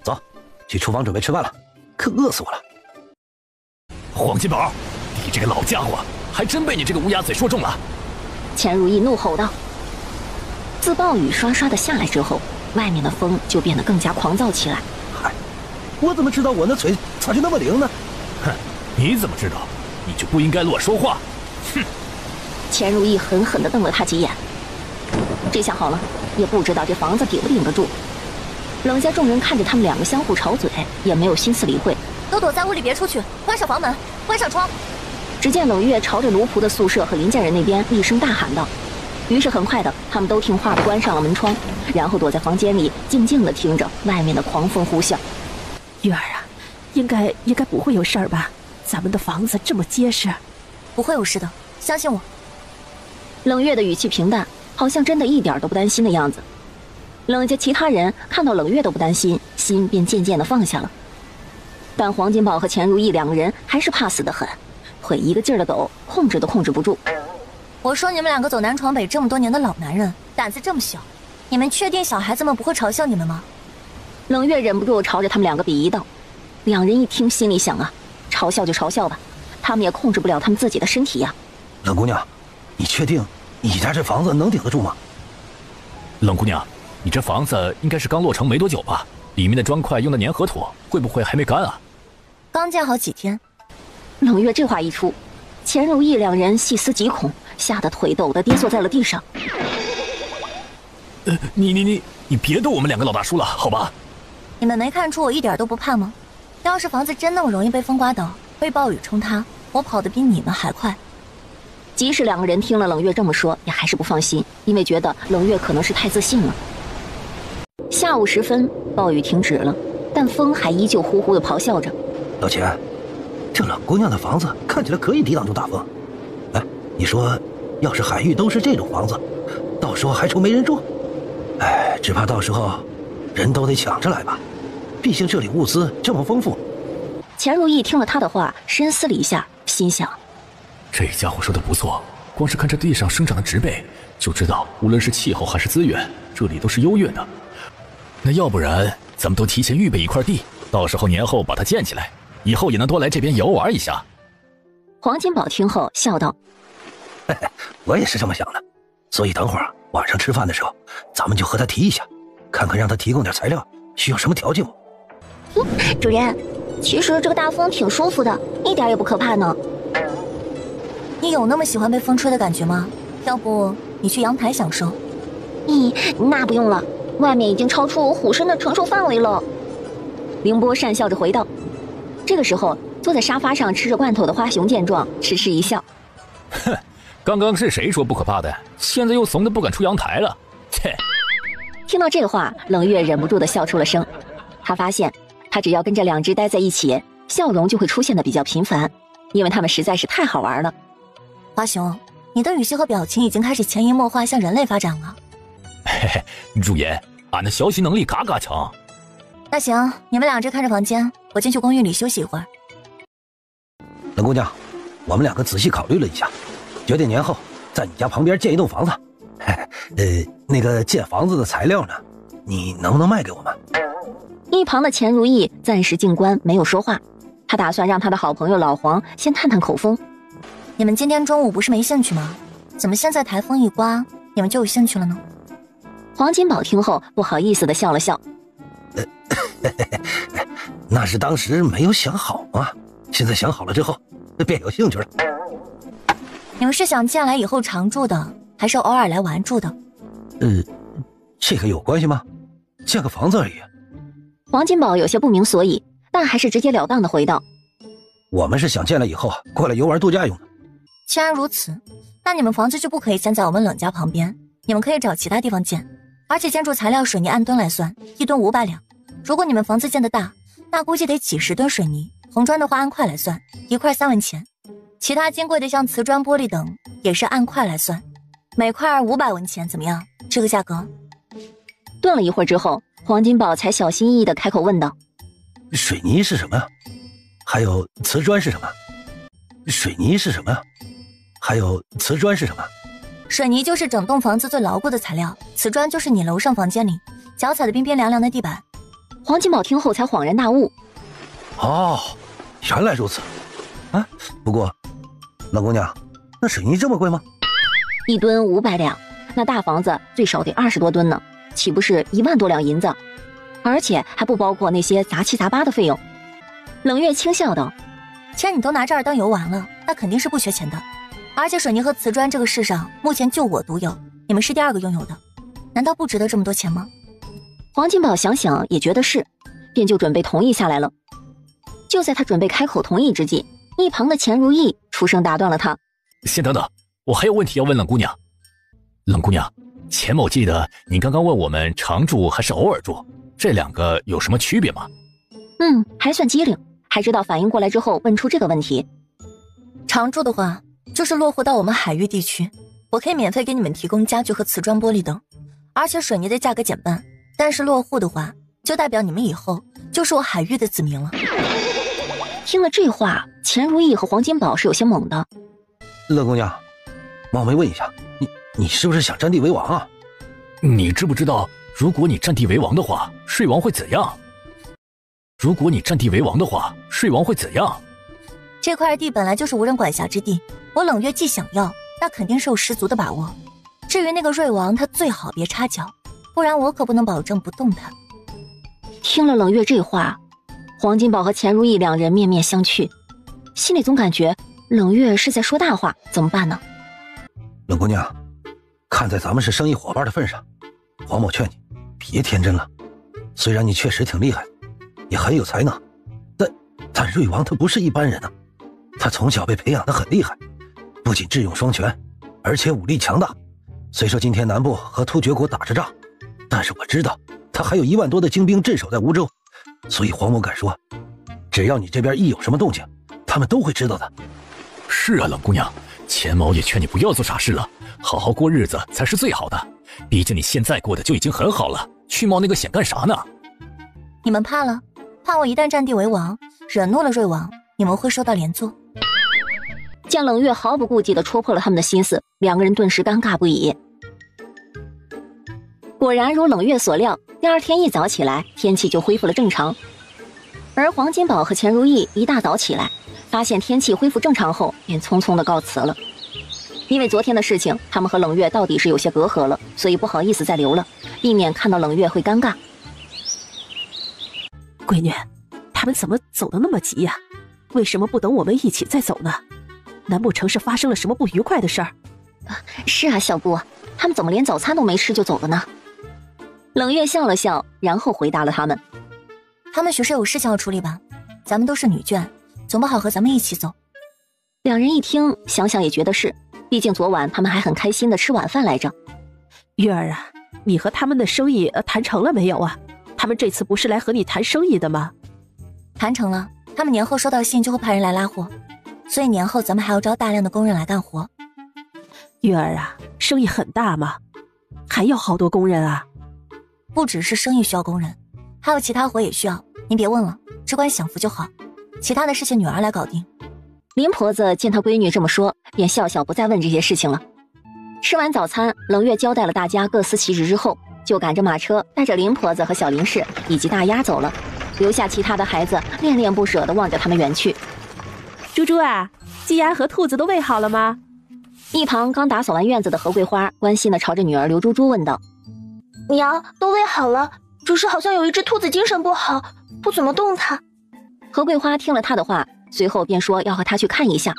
走，去厨房准备吃饭了，可饿死我了。黄金宝，你这个老家伙，还真被你这个乌鸦嘴说中了。钱如意怒吼道。自暴雨刷刷的下来之后，外面的风就变得更加狂躁起来。嗨，我怎么知道我那嘴咋就那么灵呢？哼，你怎么知道？你就不应该乱说话。哼！钱如意狠狠地瞪了他几眼。这下好了，也不知道这房子顶不顶得住。冷家众人看着他们两个相互吵嘴，也没有心思理会，都躲在屋里别出去，关上房门，关上窗。只见冷月朝着奴仆的宿舍和林家人那边厉声大喊道。于是很快的，他们都听话的关上了门窗，然后躲在房间里静静的听着外面的狂风呼啸。月儿啊，应该不会有事儿吧？咱们的房子这么结实，不会有事的，相信我。冷月的语气平淡，好像真的一点都不担心的样子。冷家其他人看到冷月都不担心，心便渐渐的放下了。但黄金宝和钱如意两个人还是怕死的很，腿一个劲儿的抖，控制都控制不住。我说你们两个走南闯北这么多年的老男人，胆子这么小，你们确定小孩子们不会嘲笑你们吗？冷月忍不住朝着他们两个鄙夷道。两人一听，心里想啊，嘲笑就嘲笑吧，他们也控制不了他们自己的身体呀。冷姑娘，你确定你家这房子能顶得住吗？冷姑娘，你这房子应该是刚落成没多久吧？里面的砖块用的粘合土会不会还没干啊？刚建好几天。冷月这话一出，钱如意两人细思极恐，吓得腿抖得跌坐在了地上。你别逗我们两个老大叔了，好吧？你们没看出我一点都不怕吗？要是房子真那么容易被风刮倒，被暴雨冲塌，我跑得比你们还快。即使两个人听了冷月这么说，也还是不放心，因为觉得冷月可能是太自信了。下午时分，暴雨停止了，但风还依旧呼呼地咆哮着。老钱，这冷姑娘的房子看起来可以抵挡住大风。哎，你说，要是海域都是这种房子，到时候还愁没人住？哎，只怕到时候人都得抢着来吧，毕竟这里物资这么丰富。钱如意听了他的话，深思了一下，心想：这家伙说的不错，光是看这地上生长的植被，就知道无论是气候还是资源，这里都是优越的。那要不然，咱们都提前预备一块地，到时候年后把它建起来，以后也能多来这边游玩一下。黄金宝听后笑道：嘿嘿，我也是这么想的，所以等会儿晚上吃饭的时候，咱们就和他提一下，看看让他提供点材料，需要什么条件不？主人，其实这个大风挺舒服的，一点也不可怕呢。你有那么喜欢被风吹的感觉吗？要不你去阳台享受？那不用了，外面已经超出我虎身的承受范围了。凌波讪笑着回道。这个时候，坐在沙发上吃着罐头的花熊见状，痴痴一笑。哼，刚刚是谁说不可怕的？现在又怂得不敢出阳台了。切！听到这话，冷月忍不住的笑出了声。他发现，他只要跟这两只待在一起，笑容就会出现的比较频繁，因为他们实在是太好玩了。花熊，你的语气和表情已经开始潜移默化向人类发展了。嘿嘿，主爷，俺的学习能力嘎嘎强。那行，你们两只看着房间，我进去公寓里休息一会儿。冷姑娘，我们两个仔细考虑了一下，决定年后在你家旁边建一栋房子。那个建房子的材料呢，你能不能卖给我们？一旁的钱如意暂时静观，没有说话。他打算让他的好朋友老黄先探探口风。你们今天中午不是没兴趣吗？怎么现在台风一刮，你们就有兴趣了呢？黄金宝听后不好意思地笑了笑。那是当时没有想好嘛，现在想好了之后便有兴趣了。你们是想建来以后常住的，还是偶尔来玩住的？这个有关系吗？建个房子而已。黄金宝有些不明所以，但还是直截了当地回道：我们是想建了以后过来游玩度假用的。既然如此，那你们房子就不可以建在我们冷家旁边，你们可以找其他地方建，而且建筑材料水泥按吨来算，1吨500两。如果你们房子建得大，那估计得几10吨水泥，红砖的话按块来算，1块3文钱。其他金贵的像瓷砖、玻璃等也是按块来算，每块500文钱，怎么样？这个价格。顿了一会儿之后，黄金宝才小心翼翼地开口问道：水泥是什么呀？还有瓷砖是什么？水泥是什么呀？还有瓷砖是什么？水泥就是整栋房子最牢固的材料，瓷砖就是你楼上房间里脚踩的冰冰凉凉的地板。黄金宝听后才恍然大悟：哦，原来如此。啊，不过老姑娘，那水泥这么贵吗？1吨500两，那大房子最少得20多吨呢，岂不是1万多两银子？而且还不包括那些杂七杂八的费用。冷月轻笑道：既然你都拿这儿当游玩了，那肯定是不缺钱的。而且水泥和瓷砖这个世上目前就我独有，你们是第2个拥有的，难道不值得这么多钱吗？黄金宝想想也觉得是，便就准备同意下来了。就在他准备开口同意之际，一旁的钱如意出声打断了他。先等等，我还有问题要问冷姑娘。冷姑娘，钱某记得你刚刚问我们常住还是偶尔住，这2个有什么区别吗？还算机灵，还知道反应过来之后问出这个问题。常住的话就是落户到我们海域地区，我可以免费给你们提供家具和瓷砖玻璃等，而且水泥的价格减半。但是落户的话就代表你们以后就是我海域的子民了。听了这话，钱如意和黄金宝是有些懵的。乐姑娘，冒昧问一下，你是不是想占地为王啊？你知不知道，如果你占地为王的话，税王会怎样？如果你占地为王的话，税王会怎样？这块地本来就是无人管辖之地，我冷月既想要，那肯定是有十足的把握。至于那个瑞王，他最好别插脚，不然我可不能保证不动他。听了冷月这话，黄金宝和钱如意2人面面相觑，心里总感觉冷月是在说大话，怎么办呢？冷姑娘，看在咱们是生意伙伴的份上，黄某劝你别天真了。虽然你确实挺厉害，也很有才能，但瑞王他不是一般人啊，他从小被培养得很厉害，不仅智勇双全，而且武力强大。虽说今天南部和突厥国打着仗，但是我知道他还有1万多的精兵镇守在梧州，所以黄某敢说，只要你这边一有什么动静，他们都会知道的。是啊，冷姑娘，钱某也劝你不要做傻事了，好好过日子才是最好的。毕竟你现在过得就已经很好了，去冒那个险干啥呢？你们怕了？怕我一旦占地为王，惹怒了瑞王，你们会受到连坐。见冷月毫不顾忌地戳破了他们的心思，2个人顿时尴尬不已。果然如冷月所料，第2天一早起来，天气就恢复了正常。而黄金宝和钱如意一大早起来，发现天气恢复正常后，便匆匆地告辞了。因为昨天的事情，他们和冷月到底是有些隔阂了，所以不好意思再留了，避免看到冷月会尴尬。闺女，他们怎么走得那么急呀？为什么不等我们一起再走呢？难不成是发生了什么不愉快的事儿？是啊，小姑，他们怎么连早餐都没吃就走了呢？冷月笑了笑，然后回答了他们。他们许是有事情要处理吧？咱们都是女眷，总不好和咱们一起走。 2人一听，想想也觉得是，毕竟昨晚他们还很开心的吃晚饭来着。月儿啊，你和他们的生意谈成了没有啊？他们这次不是来和你谈生意的吗？谈成了，他们年后收到信就会派人来拉货，所以年后咱们还要招大量的工人来干活。月儿啊，生意很大吗？还要好多工人啊？不只是生意需要工人，还有其他活也需要。您别问了，只管享福就好，其他的事情女儿来搞定。林婆子见她闺女这么说，便笑笑不再问这些事情了。吃完早餐，冷月交代了大家各司其职之后，就赶着马车带着林婆子和小林氏以及大丫走了，留下其他的孩子恋恋不舍地望着他们远去。猪猪啊，鸡鸭和兔子都喂好了吗？一旁刚打扫完院子的何桂花关心地朝着女儿刘猪猪问道：“娘，都喂好了，只是好像有一只兔子精神不好，不怎么动弹。”何桂花听了她的话，随后便说要和她去看一下。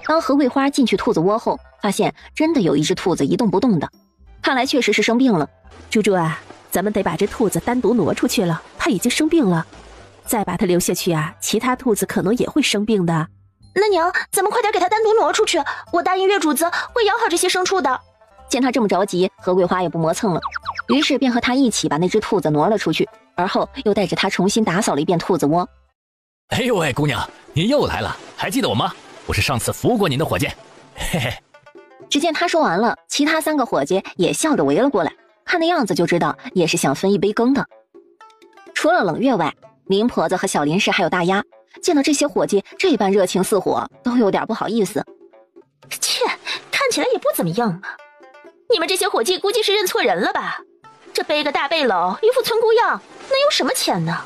当何桂花进去兔子窝后，发现真的有一只兔子一动不动的，看来确实是生病了。猪猪啊，咱们得把这兔子单独挪出去了，它已经生病了，再把它留下去啊，其他兔子可能也会生病的。那娘，咱们快点给它单独挪出去，我答应月主子会养好这些牲畜的。见他这么着急，何桂花也不磨蹭了，于是便和他一起把那只兔子挪了出去，而后又带着他重新打扫了一遍兔子窝。哎呦喂，姑娘，您又来了，还记得我吗？我是上次服务过您的伙计。嘿嘿。只见他说完了，其他3个伙计也笑着围了过来，看那样子就知道也是想分一杯羹的。除了冷月外，林婆子和小林氏还有大丫见到这些伙计这般热情似火，都有点不好意思。切，看起来也不怎么样嘛。你们这些伙计估计是认错人了吧？这背个大背篓，一副村姑样，能有什么钱呢？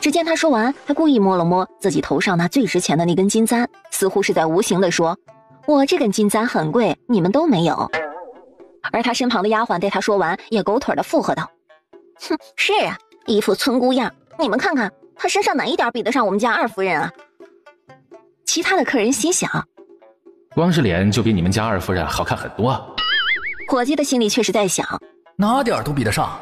只见他说完，还故意摸了摸自己头上那最值钱的那根金簪，似乎是在无形地说：“我这根金簪很贵，你们都没有。”而他身旁的丫鬟对他说完，也狗腿地附和道：“哼，是啊，一副村姑样，你们看看他身上哪一点比得上我们家二夫人啊？”其他的客人心想，光是脸就比你们家二夫人好看很多啊。伙计的心里却是在想，哪点都比得上。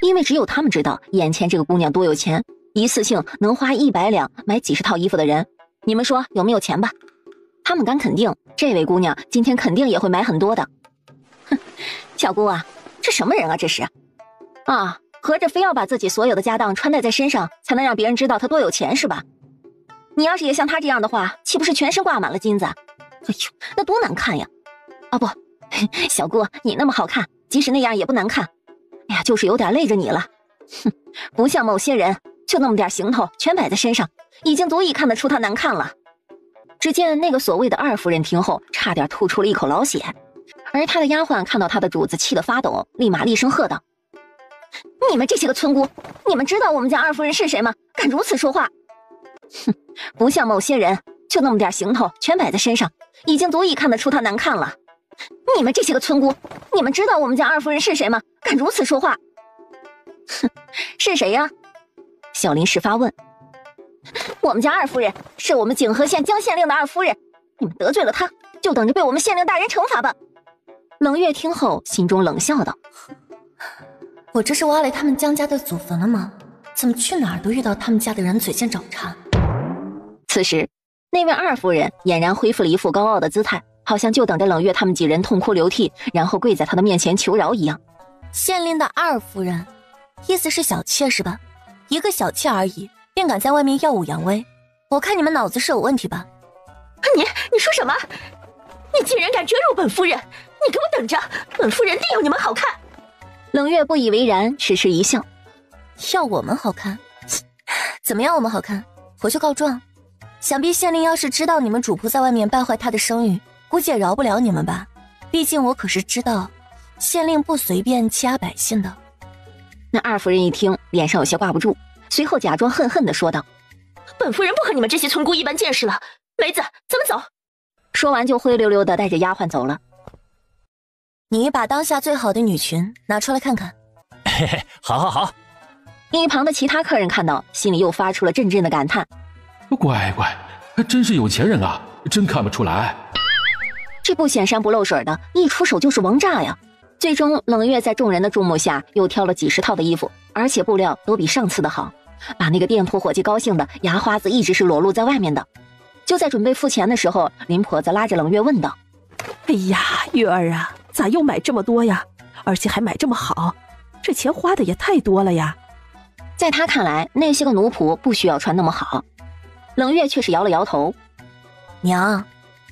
因为只有他们知道眼前这个姑娘多有钱，一次性能花100两买几十套衣服的人，你们说有没有钱吧？他们敢肯定，这位姑娘今天肯定也会买很多的。哼，小姑啊，这什么人啊这是？啊，合着非要把自己所有的家当穿戴在身上，才能让别人知道她多有钱是吧？你要是也像她这样的话，岂不是全身挂满了金子？哎呦，那多难看呀！啊不，小姑你那么好看，即使那样也不难看。哎呀，就是有点累着你了。哼，不像某些人，就那么点行头全摆在身上，已经足以看得出她难看了。只见那个所谓的二夫人听后，差点吐出了一口老血，而她的丫鬟看到她的主子气得发抖，立马厉声喝道：“你们这些个村姑，你们知道我们家二夫人是谁吗？敢如此说话！哼，不像某些人，就那么点行头全摆在身上，已经足以看得出她难看了。你们这些个村姑，你们知道我们家二夫人是谁吗？敢如此说话！哼，是谁呀？”小林氏发问。我们家二夫人是我们景和县江县令的二夫人，你们得罪了她，就等着被我们县令大人惩罚吧。冷月听后心中冷笑道：我这是挖了他们江家的祖坟了吗？怎么去哪儿都遇到他们家的人嘴尖找茬。此时那位二夫人俨然恢复了一副高傲的姿态，好像就等着冷月他们几人痛哭流涕，然后跪在她的面前求饶一样。县令的二夫人，意思是小妾是吧？一个小妾而已，便敢在外面耀武扬威，我看你们脑子是有问题吧？你说什么？你竟然敢追入本夫人！你给我等着，本夫人定要你们好看！冷月不以为然，痴痴一笑。要我们好看？怎么样我们好看？回去告状。想必县令要是知道你们主仆在外面败坏他的声誉，估计也饶不了你们吧。毕竟我可是知道，县令不随便欺压百姓的。那二夫人一听，脸上有些挂不住，随后假装恨恨地说道：本夫人不和你们这些村姑一般见识了，梅子，咱们走。说完就灰溜溜地带着丫鬟走了。你把当下最好的女裙拿出来看看。嘿嘿，好。一旁的其他客人看到，心里又发出了阵阵的感叹：乖，还真是有钱人啊，真看不出来。这不显山不露水的，一出手就是王炸呀！最终冷月在众人的注目下又挑了几十套的衣服，而且布料都比上次的好，把那个店铺伙计高兴的牙花子一直是裸露在外面的。就在准备付钱的时候，林婆子拉着冷月问道：哎呀，月儿啊，咋又买这么多呀？而且还买这么好，这钱花的也太多了呀！在他看来，那些个奴仆不需要穿那么好。冷月却是摇了摇头：娘，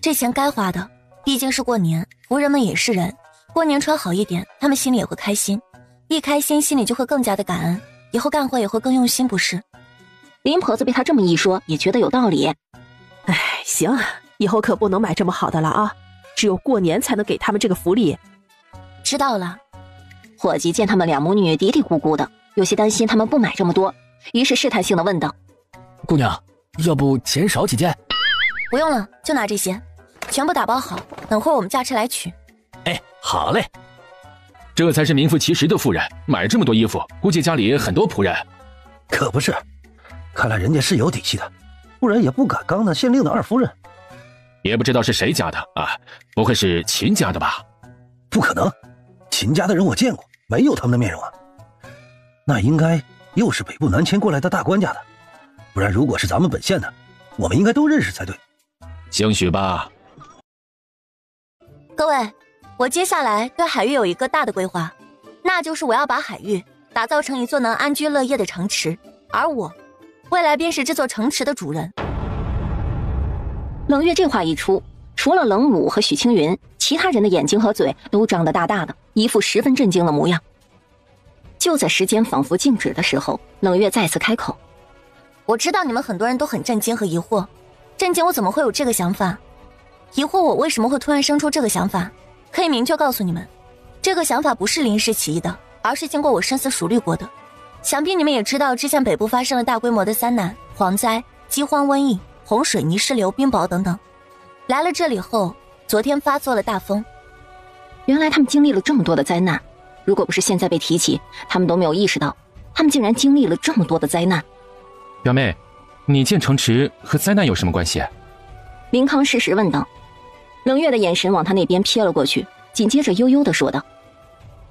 这钱该花的，毕竟是过年，仆人们也是人，过年穿好一点，他们心里也会开心，一开心心里就会更加的感恩，以后干活也会更用心，不是？林婆子被他这么一说，也觉得有道理。哎，行，以后可不能买这么好的了啊，只有过年才能给他们这个福利。知道了。伙计见他们两母女嘀嘀咕咕的，有些担心他们不买这么多，于是试探性的问道：姑娘，要不减少几件？不用了，就拿这些，全部打包好，等会儿我们驾车来取。哎，好嘞。这才是名副其实的妇人，买这么多衣服，估计家里很多仆人。可不是，看来人家是有底气的，不然也不敢刚那县令的二夫人。也不知道是谁家的啊，不会是秦家的吧？不可能，秦家的人我见过，没有他们的面容啊。那应该又是北部南迁过来的大官家的，不然如果是咱们本县的，我们应该都认识才对。兴许吧。各位，我接下来对海域有一个大的规划，那就是我要把海域打造成一座能安居乐业的城池，而我未来便是这座城池的主人。冷月这话一出，除了冷武和许青云，其他人的眼睛和嘴都张得大大的，一副十分震惊的模样。就在时间仿佛静止的时候，冷月再次开口：我知道你们很多人都很震惊和疑惑，震惊我怎么会有这个想法，疑惑我为什么会突然生出这个想法。可以明确告诉你们，这个想法不是临时起意的，而是经过我深思熟虑过的。想必你们也知道，之前北部发生了大规模的灾难、蝗灾、饥荒、瘟疫、洪水、泥石流、冰雹等等。来了这里后，昨天发作了大风。原来他们经历了这么多的灾难，如果不是现在被提起，他们都没有意识到，他们竟然经历了这么多的灾难。表妹，你建城池和灾难有什么关系？林康适时问道。冷月的眼神往他那边瞥了过去，紧接着悠悠地说道：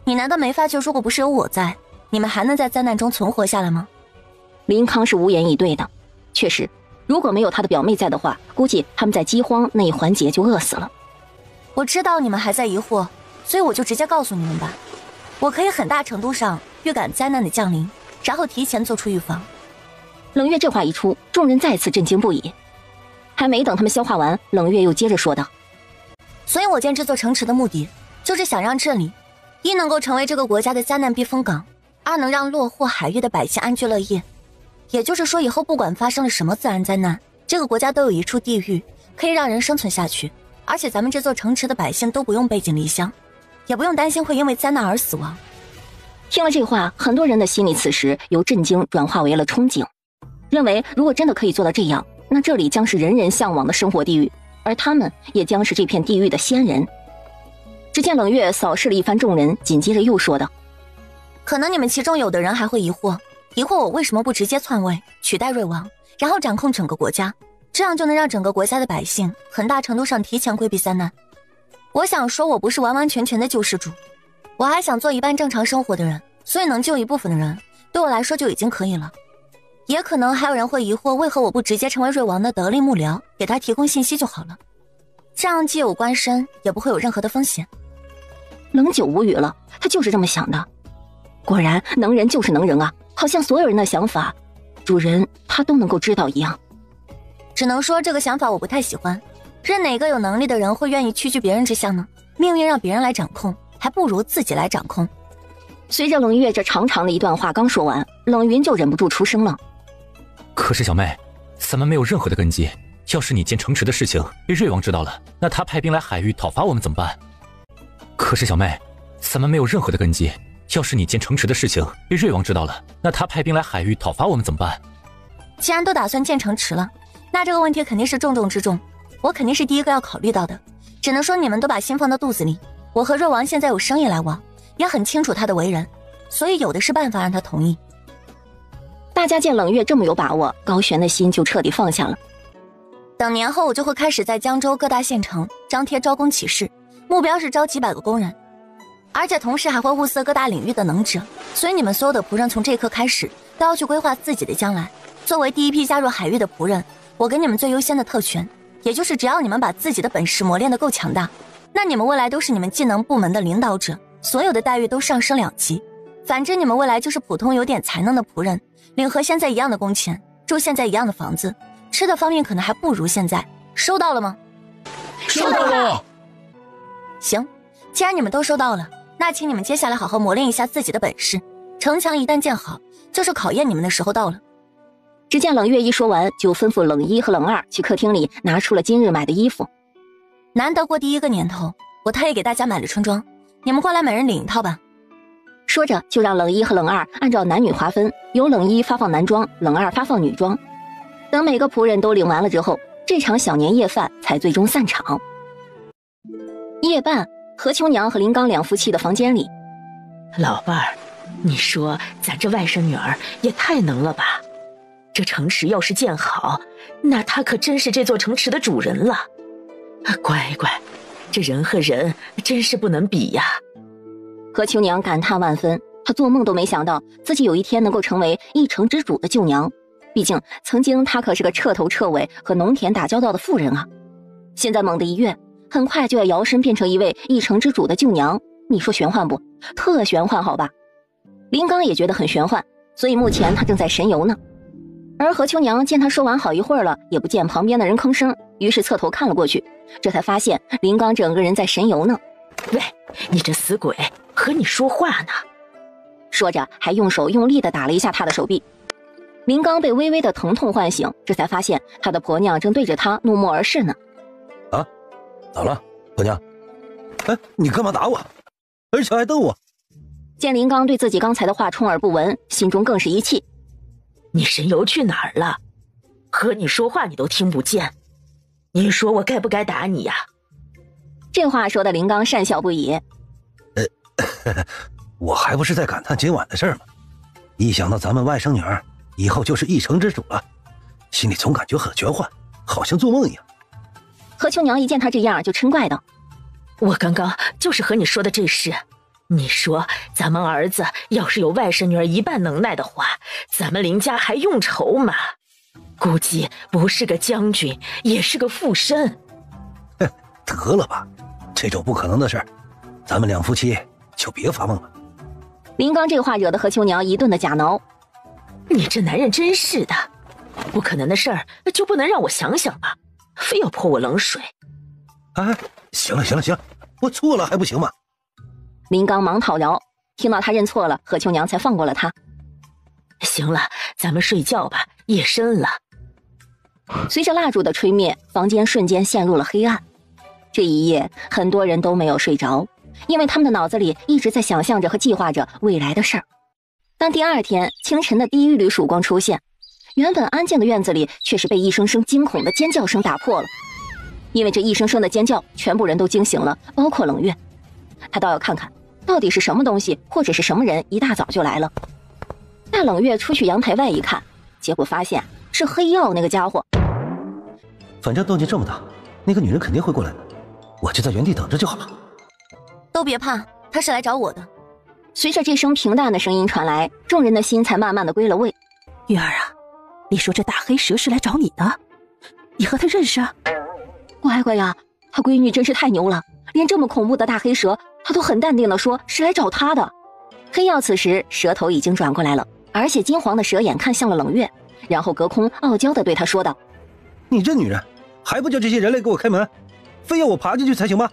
你难道没发觉如果不是有我在，你们还能在灾难中存活下来吗？林康是无言以对的。确实，如果没有他的表妹在的话，估计他们在饥荒那一环节就饿死了。我知道你们还在疑惑，所以我就直接告诉你们吧。我可以很大程度上预感灾难的降临，然后提前做出预防。冷月这话一出，众人再次震惊不已。还没等他们消化完，冷月又接着说道：所以我建这座城池的目的，就是想让这里一能够成为这个国家的灾难避风港，二能让落祸海域的百姓安居乐业。也就是说，以后不管发生了什么自然灾难，这个国家都有一处地狱可以让人生存下去，而且咱们这座城池的百姓都不用背井离乡，也不用担心会因为灾难而死亡。听了这话，很多人的心里此时由震惊转化为了憧憬，认为如果真的可以做到这样，那这里将是人人向往的生活地狱，而他们也将是这片地狱的先人。只见冷月扫视了一番众人，紧接着又说道：可能你们其中有的人还会疑惑我为什么不直接篡位取代瑞王，然后掌控整个国家，这样就能让整个国家的百姓很大程度上提前规避灾难。我想说，我不是完完全全的救世主，我还想做一般正常生活的人，所以能救一部分的人对我来说就已经可以了。也可能还有人会疑惑，为何我不直接成为瑞王的得力幕僚，给他提供信息就好了，这样既有官身，也不会有任何的风险。冷九无语了，他就是这么想的。果然能人就是能人啊，好像所有人的想法主人他都能够知道一样。只能说这个想法我不太喜欢，任哪个有能力的人会愿意屈居别人之下呢？命运让别人来掌控，还不如自己来掌控。随着冷月这长长的一段话刚说完，冷云就忍不住出声了：可是小妹，咱们没有任何的根基，要是你建城池的事情被瑞王知道了，那他派兵来海域讨伐我们怎么办？可是小妹，咱们没有任何的根基，要是你建城池的事情被瑞王知道了，那他派兵来海域讨伐我们怎么办？既然都打算建城池了，那这个问题肯定是重中之重，我肯定是第一个要考虑到的。只能说你们都把心放到肚子里，我和瑞王现在有生意来往，也很清楚他的为人，所以有的是办法让他同意。大家见冷月这么有把握，高悬的心就彻底放下了。等年后我就会开始在江州各大县城张贴招工启事，目标是招几百个工人，而且同时还会物色各大领域的能者，所以你们所有的仆人从这一刻开始都要去规划自己的将来。作为第一批加入海域的仆人，我给你们最优先的特权，也就是只要你们把自己的本事磨练得够强大，那你们未来都是你们技能部门的领导者，所有的待遇都上升2级。反正你们未来就是普通有点才能的仆人，领和现在一样的工钱，住现在一样的房子，吃的方面可能还不如现在。收到了吗？收到了。行，既然你们都收到了，那请你们接下来好好磨练一下自己的本事。城墙一旦建好，就是考验你们的时候到了。只见冷月一说完，就吩咐冷一和冷二去客厅里拿出了今日买的衣服。难得过第一个年头，我特意给大家买了春装，你们过来每人领一套吧。说着就让冷一和冷二按照男女划分，由冷一发放男装，冷二发放女装。等每个仆人都领完了之后，这场小年夜饭才最终散场。夜半，何秋娘和林刚两夫妻的房间里。老伴儿，你说咱这外甥女儿也太能了吧？这城池要是建好，那她可真是这座城池的主人了。乖乖，这人和人真是不能比呀。何秋娘感叹万分，她做梦都没想到自己有一天能够成为一城之主的舅娘。毕竟曾经她可是个彻头彻尾和农田打交道的妇人啊，现在猛地一跃，很快就要摇身变成一位一城之主的舅娘，你说玄幻不？特玄幻好吧。林刚也觉得很玄幻，所以目前他正在神游呢。而何秋娘见他说完好一会儿了，也不见旁边的人吭声，于是侧头看了过去，这才发现林刚整个人在神游呢。喂，你这死鬼，和你说话呢。说着还用手用力地打了一下他的手臂。林刚被微微的疼痛唤醒，这才发现他的婆娘正对着他怒目而视呢。啊，咋了，婆娘？哎，你干嘛打我？而且还瞪我？见林刚对自己刚才的话充耳不闻，心中更是一气。你神游去哪儿了？和你说话你都听不见，你说我该不该打你呀？这话说的林刚讪笑不已。我还不是在感叹今晚的事儿吗？一想到咱们外甥女儿以后就是一城之主了，心里总感觉很玄幻，好像做梦一样。何秋娘一见他这样就嗔怪道：“我刚刚就是和你说的这事。你说咱们儿子要是有外甥女儿一半能耐的话，咱们林家还用愁吗？估计不是个将军，也是个副身。”哼，得了吧，这种不可能的事儿，咱们两夫妻就别发梦了。林刚这话惹得何秋娘一顿的假挠。你这男人真是的，不可能的事儿就不能让我想想吗？非要泼我冷水。哎，行了，我错了还不行吗？林刚忙讨饶，听到他认错了，何秋娘才放过了他。行了，咱们睡觉吧，夜深了。随着蜡烛的吹灭，房间瞬间陷入了黑暗。这一夜，很多人都没有睡着，因为他们的脑子里一直在想象着和计划着未来的事儿。当第二天清晨的第一缕曙光出现，原本安静的院子里却是被一声声惊恐的尖叫声打破了。因为这一声声的尖叫，全部人都惊醒了，包括冷月。他倒要看看到底是什么东西或者是什么人一大早就来了。大冷月出去阳台外一看，结果发现是黑曜那个家伙。反正动静这么大，那个女人肯定会过来的，我就在原地等着就好了。都别怕，他是来找我的。随着这声平淡的声音传来，众人的心才慢慢的归了位。月儿啊，你说这大黑蛇是来找你的，你和他认识啊？乖乖呀，他闺女真是太牛了，连这么恐怖的大黑蛇，他都很淡定的说是来找他的。黑曜此时舌头已经转过来了，而且金黄的蛇眼看向了冷月，然后隔空傲娇的对他说道：“你这女人，还不叫这些人类给我开门，非要我爬进去才行吗？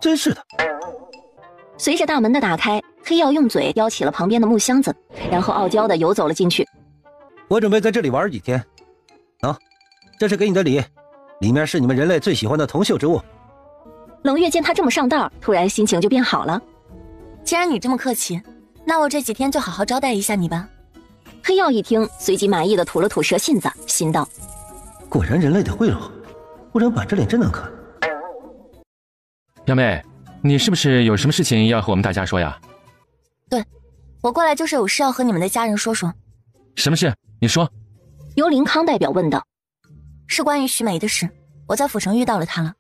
真是的。”随着大门的打开，黑曜用嘴叼起了旁边的木箱子，然后傲娇的游走了进去。我准备在这里玩几天，这是给你的礼，里面是你们人类最喜欢的铜锈之物。冷月见他这么上道，突然心情就变好了。既然你这么客气，那我这几天就好好招待一下你吧。黑曜一听，随即满意的吐了吐蛇信子，心道：果然人类得贿赂，不然板着脸真难看。幺妹，你是不是有什么事情要和我们大家说呀？对，我过来就是有事要和你们的家人说说。什么事？你说。由林康代表问道。是关于徐梅的事，我在府城遇到了她了。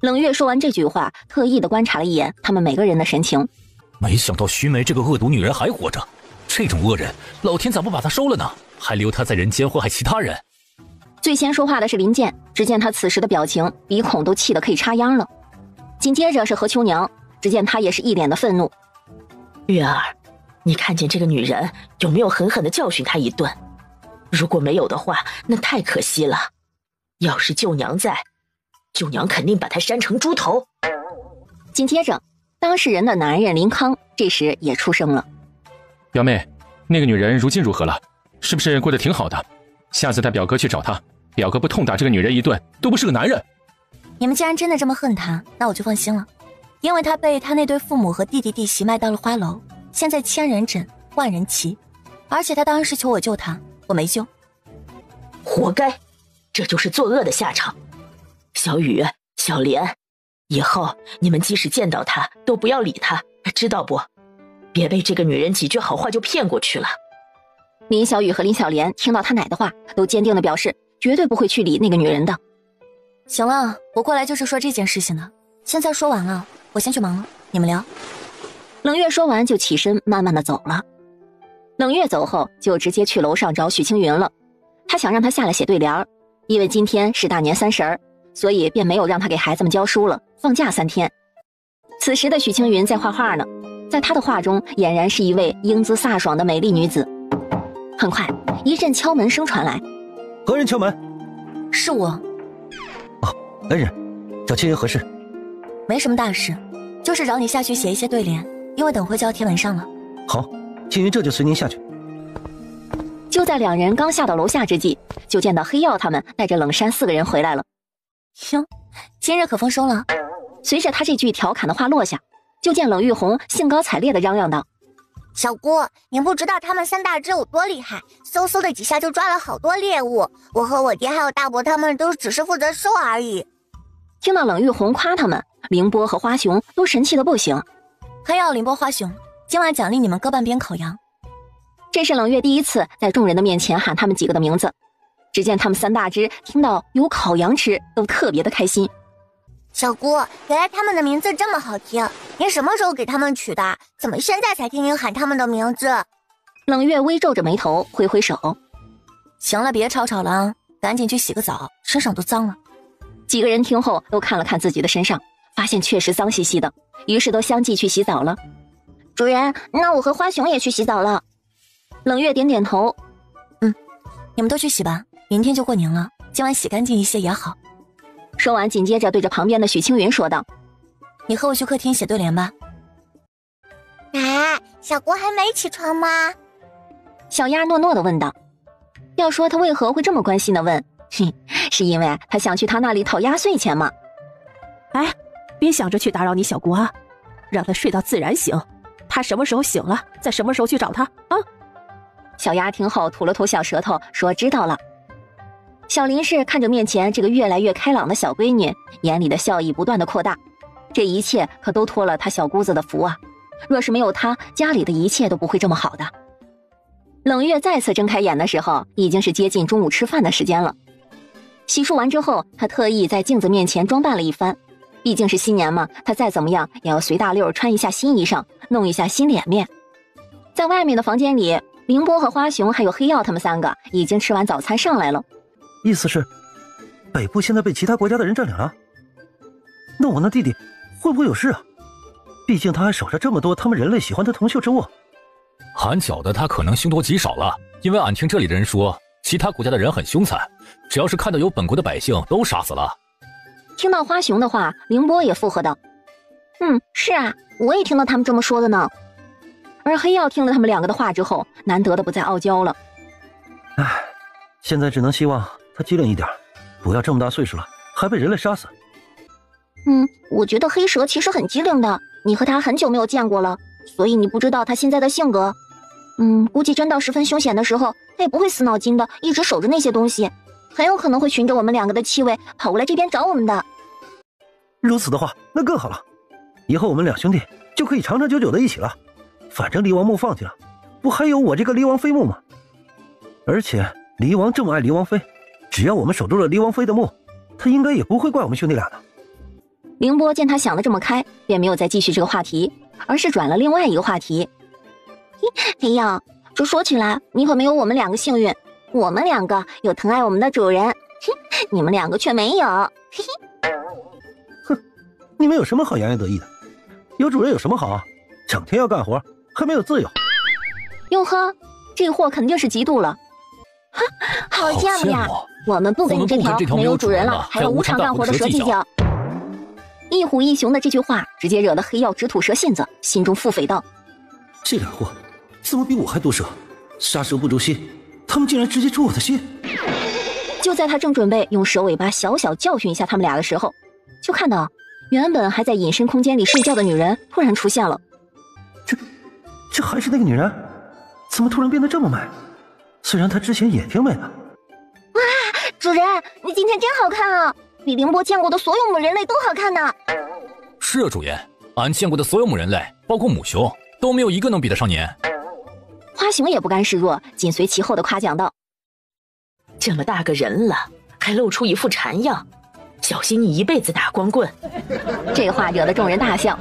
冷月说完这句话，特意的观察了一眼他们每个人的神情。没想到徐梅这个恶毒女人还活着，这种恶人，老天咋不把她收了呢？还留她在人间祸害其他人。最先说话的是林健，只见他此时的表情，鼻孔都气得可以插秧了。紧接着是何秋娘，只见她也是一脸的愤怒。月儿，你看见这个女人有没有狠狠地教训她一顿？如果没有的话，那太可惜了。要是舅娘在，舅娘肯定把她扇成猪头。紧接着，当事人的男人林康这时也出声了。表妹，那个女人如今如何了？是不是过得挺好的？下次带表哥去找她，表哥不痛打这个女人一顿，都不是个男人。你们既然真的这么恨她，那我就放心了，因为她被她那对父母和弟弟弟媳卖到了花楼，现在千人枕万人骑，而且她当时求我救她，我没救。活该，这就是作恶的下场。小雨、小莲，以后你们即使见到她，都不要理她，知道不？别被这个女人几句好话就骗过去了。林小雨和林小莲听到他奶的话，都坚定地表示绝对不会去理那个女人的。行了，我过来就是说这件事情的，现在说完了，我先去忙了，你们聊。冷月说完就起身慢慢地走了。冷月走后就直接去楼上找许青云了，他想让他下来写对联，因为今天是大年30，所以便没有让他给孩子们教书了，放假3天。此时的许青云在画画呢，在他的画中俨然是一位英姿飒爽的美丽女子。很快一阵敲门声传来。何人敲门？是我。来人，找青云何事？没什么大事，就是找你下去写一些对联，因为等会就要贴文上了。好，青云这就随您下去。就在两人刚下到楼下之际，就见到黑曜他们带着冷山4个人回来了。哟，今日可丰收了。随着他这句调侃的话落下，就见冷玉红兴高采烈地嚷嚷道：小姑，您不知道他们3大只有多厉害，嗖嗖的几下就抓了好多猎物，我和我爹还有大伯他们都只是负责收而已。听到冷玉红夸他们，凌波和花熊都神气的不行。黑曜、凌波、花熊，今晚奖励你们各半边烤羊。这是冷月第一次在众人的面前喊他们几个的名字。只见他们三大只听到有烤羊吃，都特别的开心。小姑，原来他们的名字这么好听，您什么时候给他们取的？怎么现在才听您喊他们的名字？冷月微皱着眉头，挥挥手：“行了，别吵吵了，赶紧去洗个澡，身上都脏了。”几个人听后都看了看自己的身上，发现确实脏兮兮的，于是都相继去洗澡了。主人，那我和花熊也去洗澡了。冷月点点头：“你们都去洗吧，明天就过年了，今晚洗干净一些也好。”说完，紧接着对着旁边的许青云说道：“你和我去客厅写对联吧。”小姑还没起床吗？小鸭诺诺地问道。要说他为何会这么关心地问，是因为他想去他那里讨压岁钱嘛。哎，别想着去打扰你小姑啊，让他睡到自然醒，他什么时候醒了，再什么时候去找他啊。小鸭听后吐了吐小舌头，说知道了。小林氏看着面前这个越来越开朗的小闺女，眼里的笑意不断的扩大。这一切可都托了她小姑子的福啊！若是没有她，家里的一切都不会这么好的。冷月再次睁开眼的时候，已经是接近中午吃饭的时间了。洗漱完之后，她特意在镜子面前装扮了一番，毕竟是新年嘛，她再怎么样也要随大溜穿一下新衣裳，弄一下新脸面。在外面的房间里，凌波和花熊还有黑曜他们三个已经吃完早餐上来了。意思是，北部现在被其他国家的人占领了？那我那弟弟会不会有事啊？毕竟他还守着这么多他们人类喜欢的铜锈之物。俺觉得他可能凶多吉少了，因为俺听这里的人说，其他国家的人很凶残，只要是看到有本国的百姓都杀死了。听到花熊的话，凌波也附和道：“是啊，我也听到他们这么说的呢。”而黑曜听了他们两个的话之后，难得的不再傲娇了。现在只能希望他机灵一点，不要这么大岁数了还被人类杀死。我觉得黑蛇其实很机灵的，你和他很久没有见过了，所以你不知道他现在的性格。估计真到十分凶险的时候，他也不会死脑筋的，一直守着那些东西，很有可能会循着我们两个的气味跑过来这边找我们的。如此的话，那更好了，以后我们两兄弟就可以长长久久的一起了。反正离王墓放弃了，不还有我这个离王妃墓吗？而且离王这么爱离王妃，只要我们守住了离王妃的墓，他应该也不会怪我们兄弟俩的。凌波见他想得这么开，便没有再继续这个话题，而是转了另外一个话题。黑曜，这说起来你可没有我们两个幸运，我们两个有疼爱我们的主人，你们两个却没有。哼，你们有什么好洋洋得意的？有主人有什么好啊？整天要干活，还没有自由。哟呵，这货肯定是嫉妒了。好羡慕呀！我们不跟你这条没有主人了还有无偿干活的蛇计较。一虎一熊的这句话直接惹得黑曜直吐舌信子，心中腹诽道：这俩货怎么比我还毒舌？杀蛇不足惜，他们竟然直接诛我的心！就在他正准备用蛇尾巴小小教训一下他们俩的时候，就看到原本还在隐身空间里睡觉的女人突然出现了。这还是那个女人？怎么突然变得这么美？虽然她之前也挺美的。哇，主人，你今天真好看啊，比凌波见过的所有母人类都好看呢。是啊，主人，俺见过的所有母人类，包括母熊，都没有一个能比得上您。花熊也不甘示弱，紧随其后的夸奖道：这么大个人了，还露出一副馋样，小心你一辈子打光棍。这话惹得众人大笑。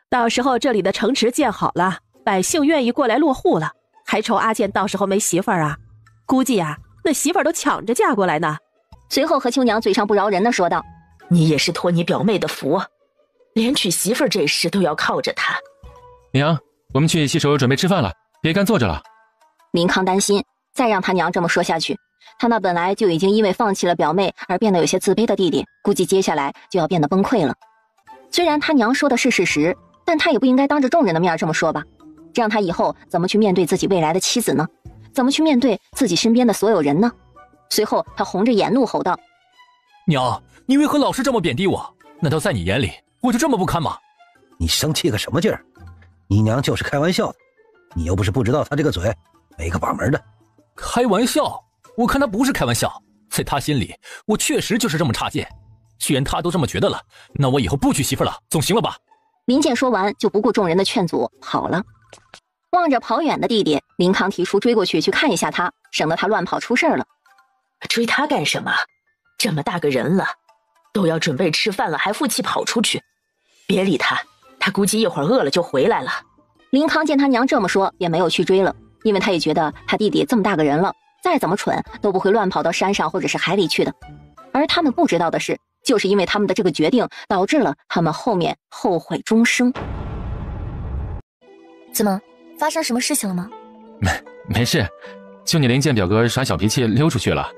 到时候这里的城池建好了，百姓愿意过来落户了，还愁阿健到时候没媳妇儿啊？估计啊，那媳妇儿都抢着嫁过来呢。随后何秋娘嘴上不饶人的说道：你也是托你表妹的福，连娶媳妇儿这事都要靠着她。娘，我们去洗手准备吃饭了，别干坐着了。林康担心再让他娘这么说下去，他那本来就已经因为放弃了表妹而变得有些自卑的弟弟，估计接下来就要变得崩溃了。虽然他娘说的是事实，但他也不应该当着众人的面这么说吧，这样他以后怎么去面对自己未来的妻子呢？怎么去面对自己身边的所有人呢？随后他红着眼怒吼道：娘，你为何老是这么贬低我？难道在你眼里我就这么不堪吗？你生气个什么劲儿？你娘就是开玩笑的，你又不是不知道她这个嘴没个把门的。开玩笑？我看她不是开玩笑，在她心里我确实就是这么差劲。既然她都这么觉得了，那我以后不娶媳妇了，总行了吧？林健说完就不顾众人的劝阻跑了。望着跑远的弟弟，林康提出追过去看一下他，省得他乱跑出事了。追他干什么？这么大个人了，都要准备吃饭了，还负气跑出去。别理他，他估计一会儿饿了就回来了。林康见他娘这么说，便没有去追了，因为他也觉得他弟弟这么大个人了，再怎么蠢都不会乱跑到山上或者是海里去的。而他们不知道的是，就是因为他们的这个决定，导致了他们后面后悔终生。怎么，发生什么事情了吗？没事，就你林健表哥耍小脾气溜出去了。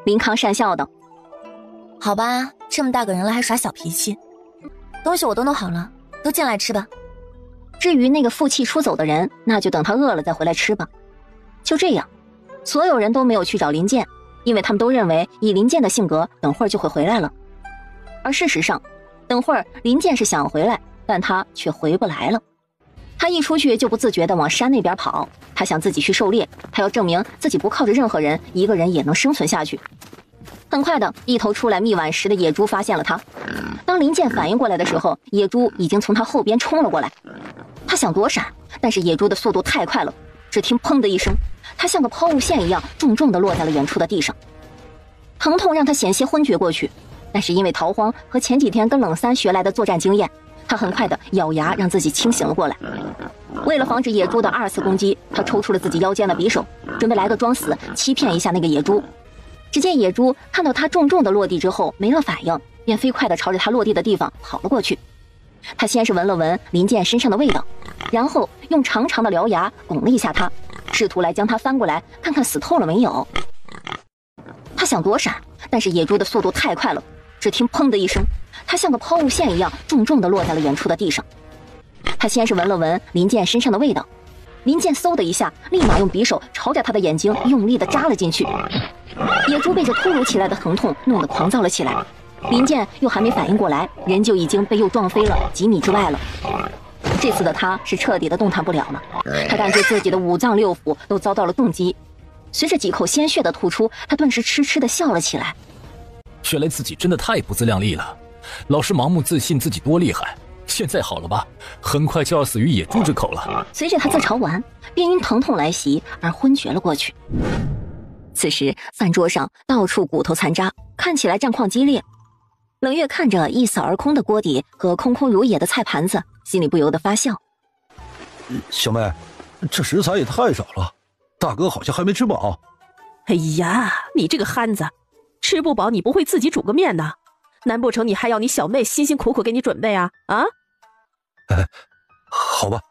林康讪笑道：好吧，这么大个人了还耍小脾气。东西我都弄好了，都进来吃吧。至于那个负气出走的人，那就等他饿了再回来吃吧。就这样，所有人都没有去找林健，因为他们都认为以林健的性格，等会儿就会回来了。而事实上，等会儿林健是想回来，但他却回不来了。他一出去就不自觉地往山那边跑，他想自己去狩猎，他要证明自己不靠着任何人，一个人也能生存下去。很快的，一头出来觅晚食的野猪发现了他。当林健反应过来的时候，野猪已经从他后边冲了过来。他想躲闪，但是野猪的速度太快了，只听砰的一声，他像个抛物线一样重重地落在了远处的地上。疼痛让他险些昏厥过去，但是因为逃荒和前几天跟冷三学来的作战经验，他很快的咬牙让自己清醒了过来。为了防止野猪的2次攻击，他抽出了自己腰间的匕首，准备来个装死，欺骗一下那个野猪。只见野猪看到他重重的落地之后没了反应，便飞快的朝着他落地的地方跑了过去。他先是闻了闻林健身上的味道，然后用长长的獠牙拱了一下他，试图来将他翻过来看看死透了没有。他想躲闪，但是野猪的速度太快了，只听砰的一声，他像个抛物线一样重重的落在了远处的地上。他先是闻了闻林健身上的味道，林健嗖的一下立马用匕首朝着他的眼睛用力的扎了进去。野猪被这突如其来的疼痛弄得狂躁了起来，林健又还没反应过来，人就已经被又撞飞了几米之外了。这次的他是彻底的动弹不了了，他感觉自己的5脏6腑都遭到了重击。随着几口鲜血的吐出，他顿时痴痴的笑了起来。原来自己真的太不自量力了，老是盲目自信自己多厉害，现在好了吧，很快就要死于野猪之口了。随着他自嘲完，便因疼痛来袭而昏厥了过去。此时饭桌上到处骨头残渣，看起来战况激烈。冷月看着一扫而空的锅底和空空如也的菜盘子，心里不由得发笑。小妹，这食材也太少了，大哥好像还没吃饱。哎呀，你这个憨子，吃不饱你不会自己煮个面呢？难不成你还要你小妹辛辛苦苦给你准备啊？啊？好吧。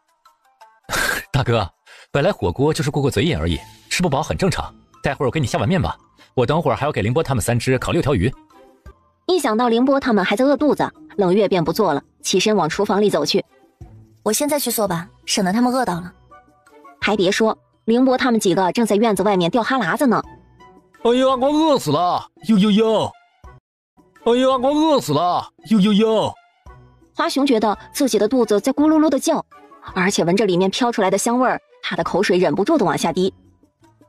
大哥，本来火锅就是过过嘴瘾而已，吃不饱很正常。待会儿我给你下碗面吧，我等会儿还要给凌波他们3只烤6条鱼。一想到凌波他们还在饿肚子，冷月便不做了，起身往厨房里走去。我现在去做吧，省得他们饿到了。还别说，凌波他们几个正在院子外面吊哈喇子呢。哎呀，我饿死了！呦呦呦！哎呀，我饿死了！呦呦呦！华雄觉得自己的肚子在咕噜噜的叫，而且闻着里面飘出来的香味儿，他的口水忍不住的往下滴。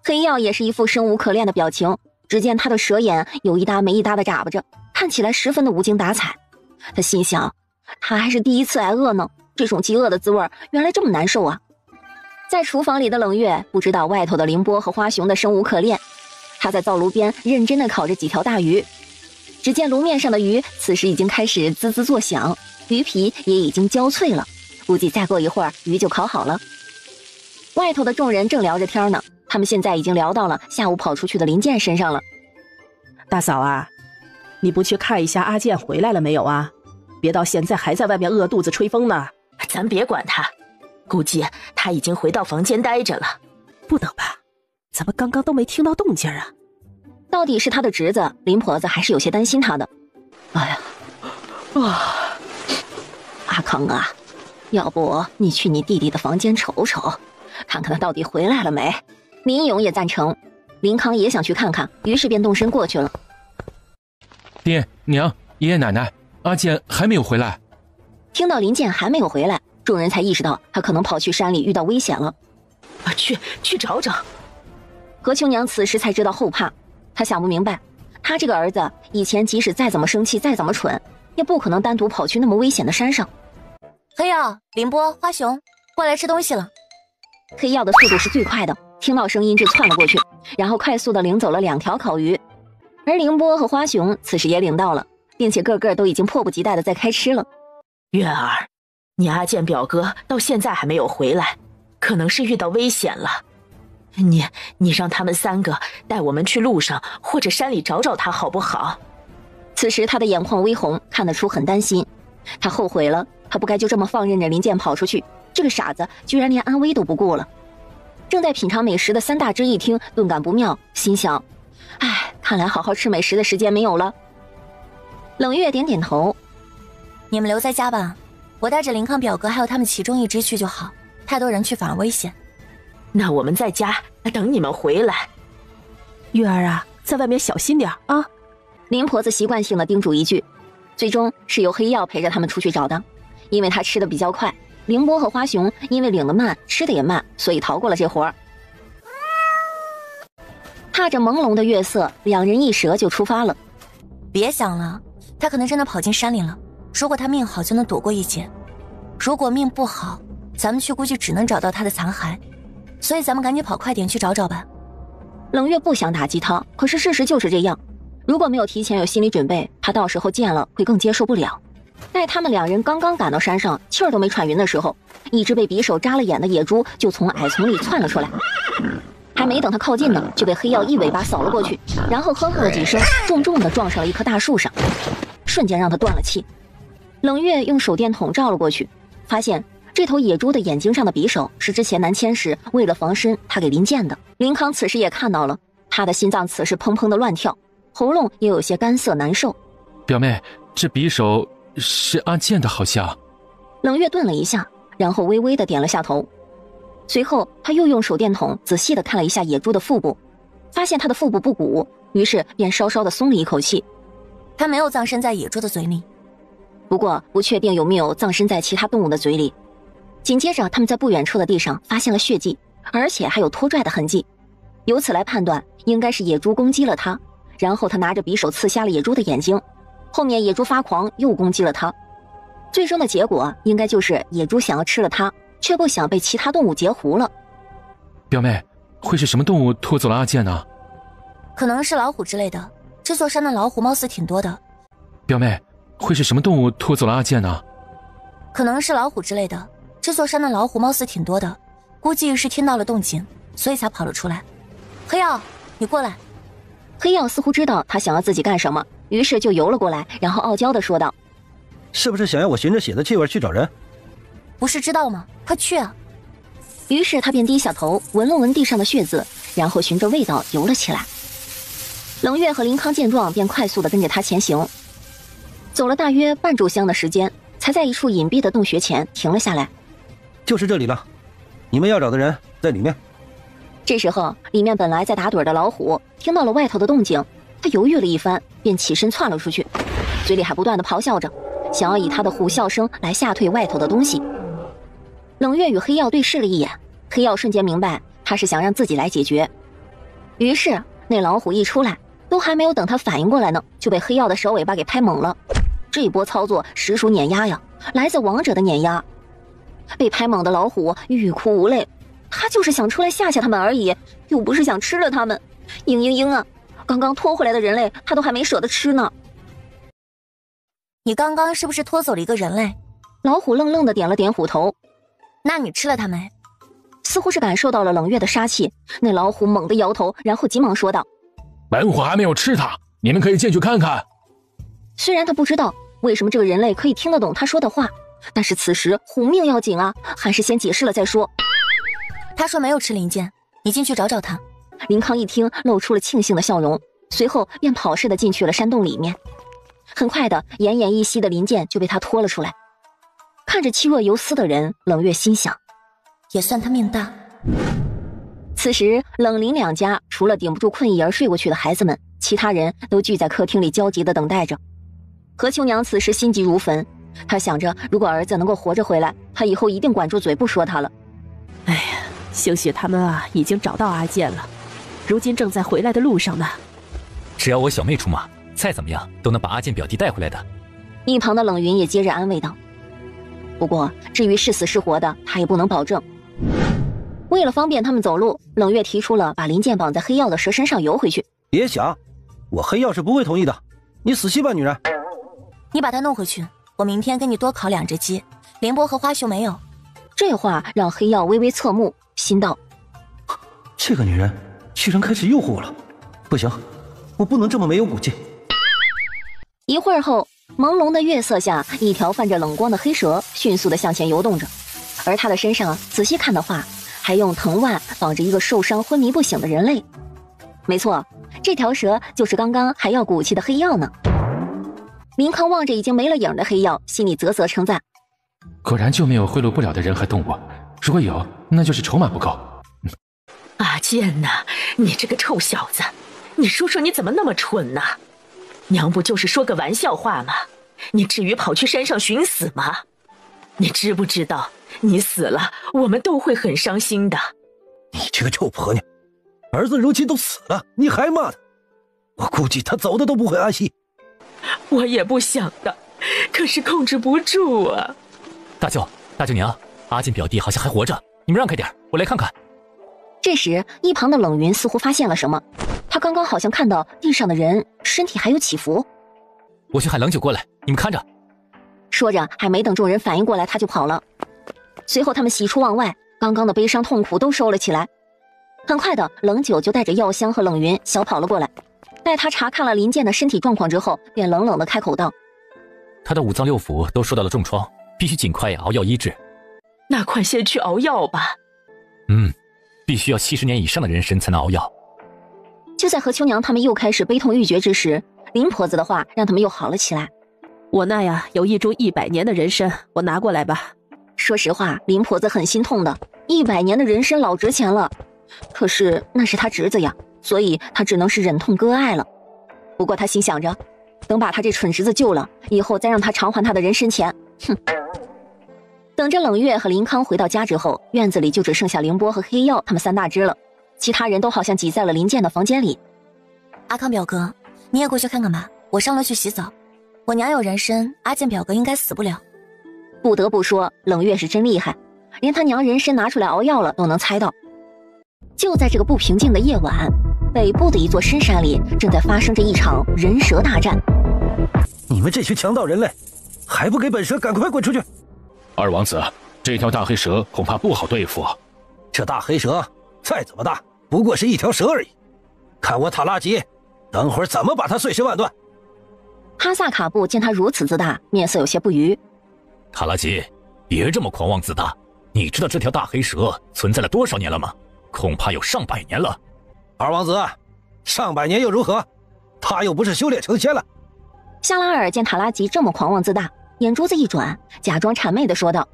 黑曜也是一副生无可恋的表情，只见他的蛇眼有一搭没一搭的眨巴着，看起来十分的无精打采。他心想，他还是第一次挨饿呢，这种饥饿的滋味原来这么难受啊。在厨房里的冷月不知道外头的凌波和花熊的生无可恋，他在灶炉边认真的烤着几条大鱼。只见炉面上的鱼此时已经开始滋滋作响，鱼皮也已经焦脆了，估计再过一会儿鱼就烤好了。外头的众人正聊着天呢，他们现在已经聊到了下午跑出去的林健身上了。大嫂啊，你不去看一下阿健回来了没有啊？别到现在还在外面饿肚子吹风呢。咱别管他，估计他已经回到房间待着了。不能吧？怎么刚刚都没听到动静啊？到底是他的侄子，林婆子还是有些担心他的。哎呀，阿康啊，要不你去你弟弟的房间瞅瞅，看看他到底回来了没？林勇也赞成，林康也想去看看，于是便动身过去了。爹娘、爷爷奶奶，阿健还没有回来。听到林健还没有回来，众人才意识到他可能跑去山里遇到危险了。去找找。何秋娘此时才知道后怕，她想不明白，她这个儿子以前即使再怎么生气，再怎么蠢，也不可能单独跑去那么危险的山上。黑曜、凌波、花熊，过来吃东西了。黑曜的速度是最快的，听到声音就窜了过去，然后快速的领走了2条烤鱼。而凌波和花熊此时也领到了，并且个个都已经迫不及待的在开吃了。月儿，你阿健表哥到现在还没有回来，可能是遇到危险了。你让他们3个带我们去路上或者山里找找他好不好？此时他的眼眶微红，看得出很担心。他后悔了，他不该就这么放任着林健跑出去，这个傻子居然连安危都不顾了。正在品尝美食的3大只一听顿感不妙，心想：哎，看来好好吃美食的时间没有了。冷月点点头：你们留在家吧，我带着林康表哥还有他们其中一只去就好，太多人去反而危险。那我们在家等你们回来。月儿啊，在外面小心点啊！林婆子习惯性的叮嘱一句，最终是由黑曜陪着他们出去找的，因为他吃的比较快。凌波和花熊因为领得慢，吃的也慢，所以逃过了这活儿。踏着朦胧的月色，2人一蛇就出发了。别想了，他可能真的跑进山里了。如果他命好，就能躲过一劫；如果命不好，咱们去估计只能找到他的残骸。所以咱们赶紧跑快点去找找吧。冷月不想打击他，可是事实就是这样。如果没有提前有心理准备，他到时候见了会更接受不了。待他们2人刚刚赶到山上，气儿都没喘匀的时候，一只被匕首扎了眼的野猪就从矮丛里窜了出来。还没等他靠近呢，就被黑曜一尾巴扫了过去，然后呵呵了几声，重重地撞上了一棵大树上，瞬间让他断了气。冷月用手电筒照了过去，发现这头野猪的眼睛上的匕首是之前南迁时为了防身他给林健的。林康此时也看到了，他的心脏此时砰砰的乱跳，喉咙也有些干涩难受。表妹，这匕首是阿健的好像。冷月顿了一下，然后微微的点了下头。随后他又用手电筒仔细的看了一下野猪的腹部，发现它的腹部不鼓，于是便稍稍的松了一口气。他没有葬身在野猪的嘴里，不过不确定有没有葬身在其他动物的嘴里。紧接着他们在不远处的地上发现了血迹，而且还有拖拽的痕迹，由此来判断应该是野猪攻击了他，然后他拿着匕首刺瞎了野猪的眼睛，后面野猪发狂又攻击了他，最终的结果应该就是野猪想要吃了他，却不想被其他动物截胡了。表妹，会是什么动物拖走了阿健呢？可能是老虎之类的，这座山的老虎貌似挺多的。表妹，会是什么动物拖走了阿健呢？可能是老虎之类的，这座山的老虎貌似挺多的，估计是听到了动静，所以才跑了出来。黑曜，你过来。黑曜似乎知道他想要自己干什么，于是就游了过来，然后傲娇地说道：是不是想要我循着血的气味去找人？不是知道吗？快去啊！于是他便低下头闻了闻地上的血渍，然后循着味道游了起来。冷月和林康见状便快速地跟着他前行，走了大约半炷香的时间，才在一处隐蔽的洞穴前停了下来。就是这里了，你们要找的人在里面。这时候里面本来在打盹的老虎听到了外头的动静，他犹豫了一番，便起身窜了出去，嘴里还不断地咆哮着，想要以他的虎啸声来吓退外头的东西。冷月与黑曜对视了一眼，黑曜瞬间明白他是想让自己来解决，于是那老虎一出来，都还没有等他反应过来呢，就被黑曜的小尾巴给拍懵了。这波操作实属碾压呀，来自王者的碾压。被拍懵的老虎欲哭无泪，他就是想出来吓吓他们而已，又不是想吃了他们。嘤啊，刚刚拖回来的人类他都还没舍得吃呢。你刚刚是不是拖走了一个人类？老虎愣愣地点了点虎头。那你吃了他没？似乎是感受到了冷月的杀气，那老虎猛地摇头，然后急忙说道：本虎还没有吃他，你们可以进去看看。虽然他不知道为什么这个人类可以听得懂他说的话，但是此时虎命要紧啊，还是先解释了再说。他说没有吃林健，你进去找找他。林康一听露出了庆幸的笑容，随后便跑似的进去了山洞里面。很快的，奄奄一息的林健就被他拖了出来。看着气若游丝的人，冷月心想，也算他命大。此时冷林两家除了顶不住困意而睡过去的孩子们，其他人都聚在客厅里焦急地等待着。何秋娘此时心急如焚，她想着如果儿子能够活着回来，她以后一定管住嘴不说他了。哎呀，兴许他们啊已经找到阿健了，如今正在回来的路上呢。只要我小妹出马，再怎么样都能把阿健表弟带回来的。一旁的冷云也接着安慰道，不过至于是死是活的，他也不能保证。为了方便他们走路，冷月提出了把林健绑在黑曜的蛇身上游回去。别想，我黑曜是不会同意的。你死心吧，女人。你把他弄回去，我明天给你多烤2只鸡。凌波和花熊没有。这话让黑曜微微侧目，心道：这个女人居然开始诱惑我了。不行，我不能这么没有骨气。一会儿后，朦胧的月色下，一条泛着冷光的黑蛇迅速地向前游动着，而它的身上仔细看的话，还用藤蔓绑着一个受伤昏迷不醒的人类。没错，这条蛇就是刚刚还要骨气的黑曜呢。林康望着已经没了影的黑曜，心里啧啧称赞：果然就没有贿赂不了的人和动物，如果有，那就是筹码不够。阿健呐，你这个臭小子，你说说你怎么那么蠢呢？娘不就是说个玩笑话吗？你至于跑去山上寻死吗？你知不知道，你死了，我们都会很伤心的。你这个臭婆娘，儿子如今都死了，你还骂他？我估计他走的都不会安息。我也不想的，可是控制不住啊。大舅娘，阿健表弟好像还活着，你们让开点，我来看看。这时，一旁的冷云似乎发现了什么，他刚刚好像看到地上的人身体还有起伏。我去喊冷酒过来，你们看着。说着，还没等众人反应过来，他就跑了。随后他们喜出望外，刚刚的悲伤痛苦都收了起来。很快的，冷酒就带着药香和冷云小跑了过来。待他查看了林健的身体状况之后，便冷冷地开口道：他的5脏6腑都受到了重创，必须尽快熬药医治。那快些去熬药吧。必须要70年以上的人参才能熬药。就在何秋娘他们又开始悲痛欲绝之时，林婆子的话让他们又好了起来。我那呀有一株100年的人参，我拿过来吧。说实话，林婆子很心痛的，100年的人参老值钱了，可是那是他侄子呀，所以他只能是忍痛割爱了。不过他心想着，等把他这蠢侄子救了以后，再让他偿还他的人参钱。哼！等着冷月和林康回到家之后，院子里就只剩下凌波和黑曜他们3大只了，其他人都好像挤在了林健的房间里。阿康表哥，你也过去看看吧，我上楼去洗澡。我娘有人参，阿健表哥应该死不了。不得不说，冷月是真厉害，连他娘人参拿出来熬药了都能猜到。就在这个不平静的夜晚，北部的一座深山里正在发生着一场人蛇大战。你们这群强盗人类，还不给本蛇赶快滚出去！二王子，这条大黑蛇恐怕不好对付。这大黑蛇再怎么大，不过是一条蛇而已。看我塔拉吉，等会儿怎么把它碎尸万段！哈萨卡布见他如此自大，面色有些不愉。塔拉吉，别这么狂妄自大。你知道这条大黑蛇存在了多少年了吗？恐怕有上百年了。二王子，上百年又如何？他又不是修炼成仙了。夏拉尔见塔拉吉这么狂妄自大，眼珠子一转，假装谄媚地说道：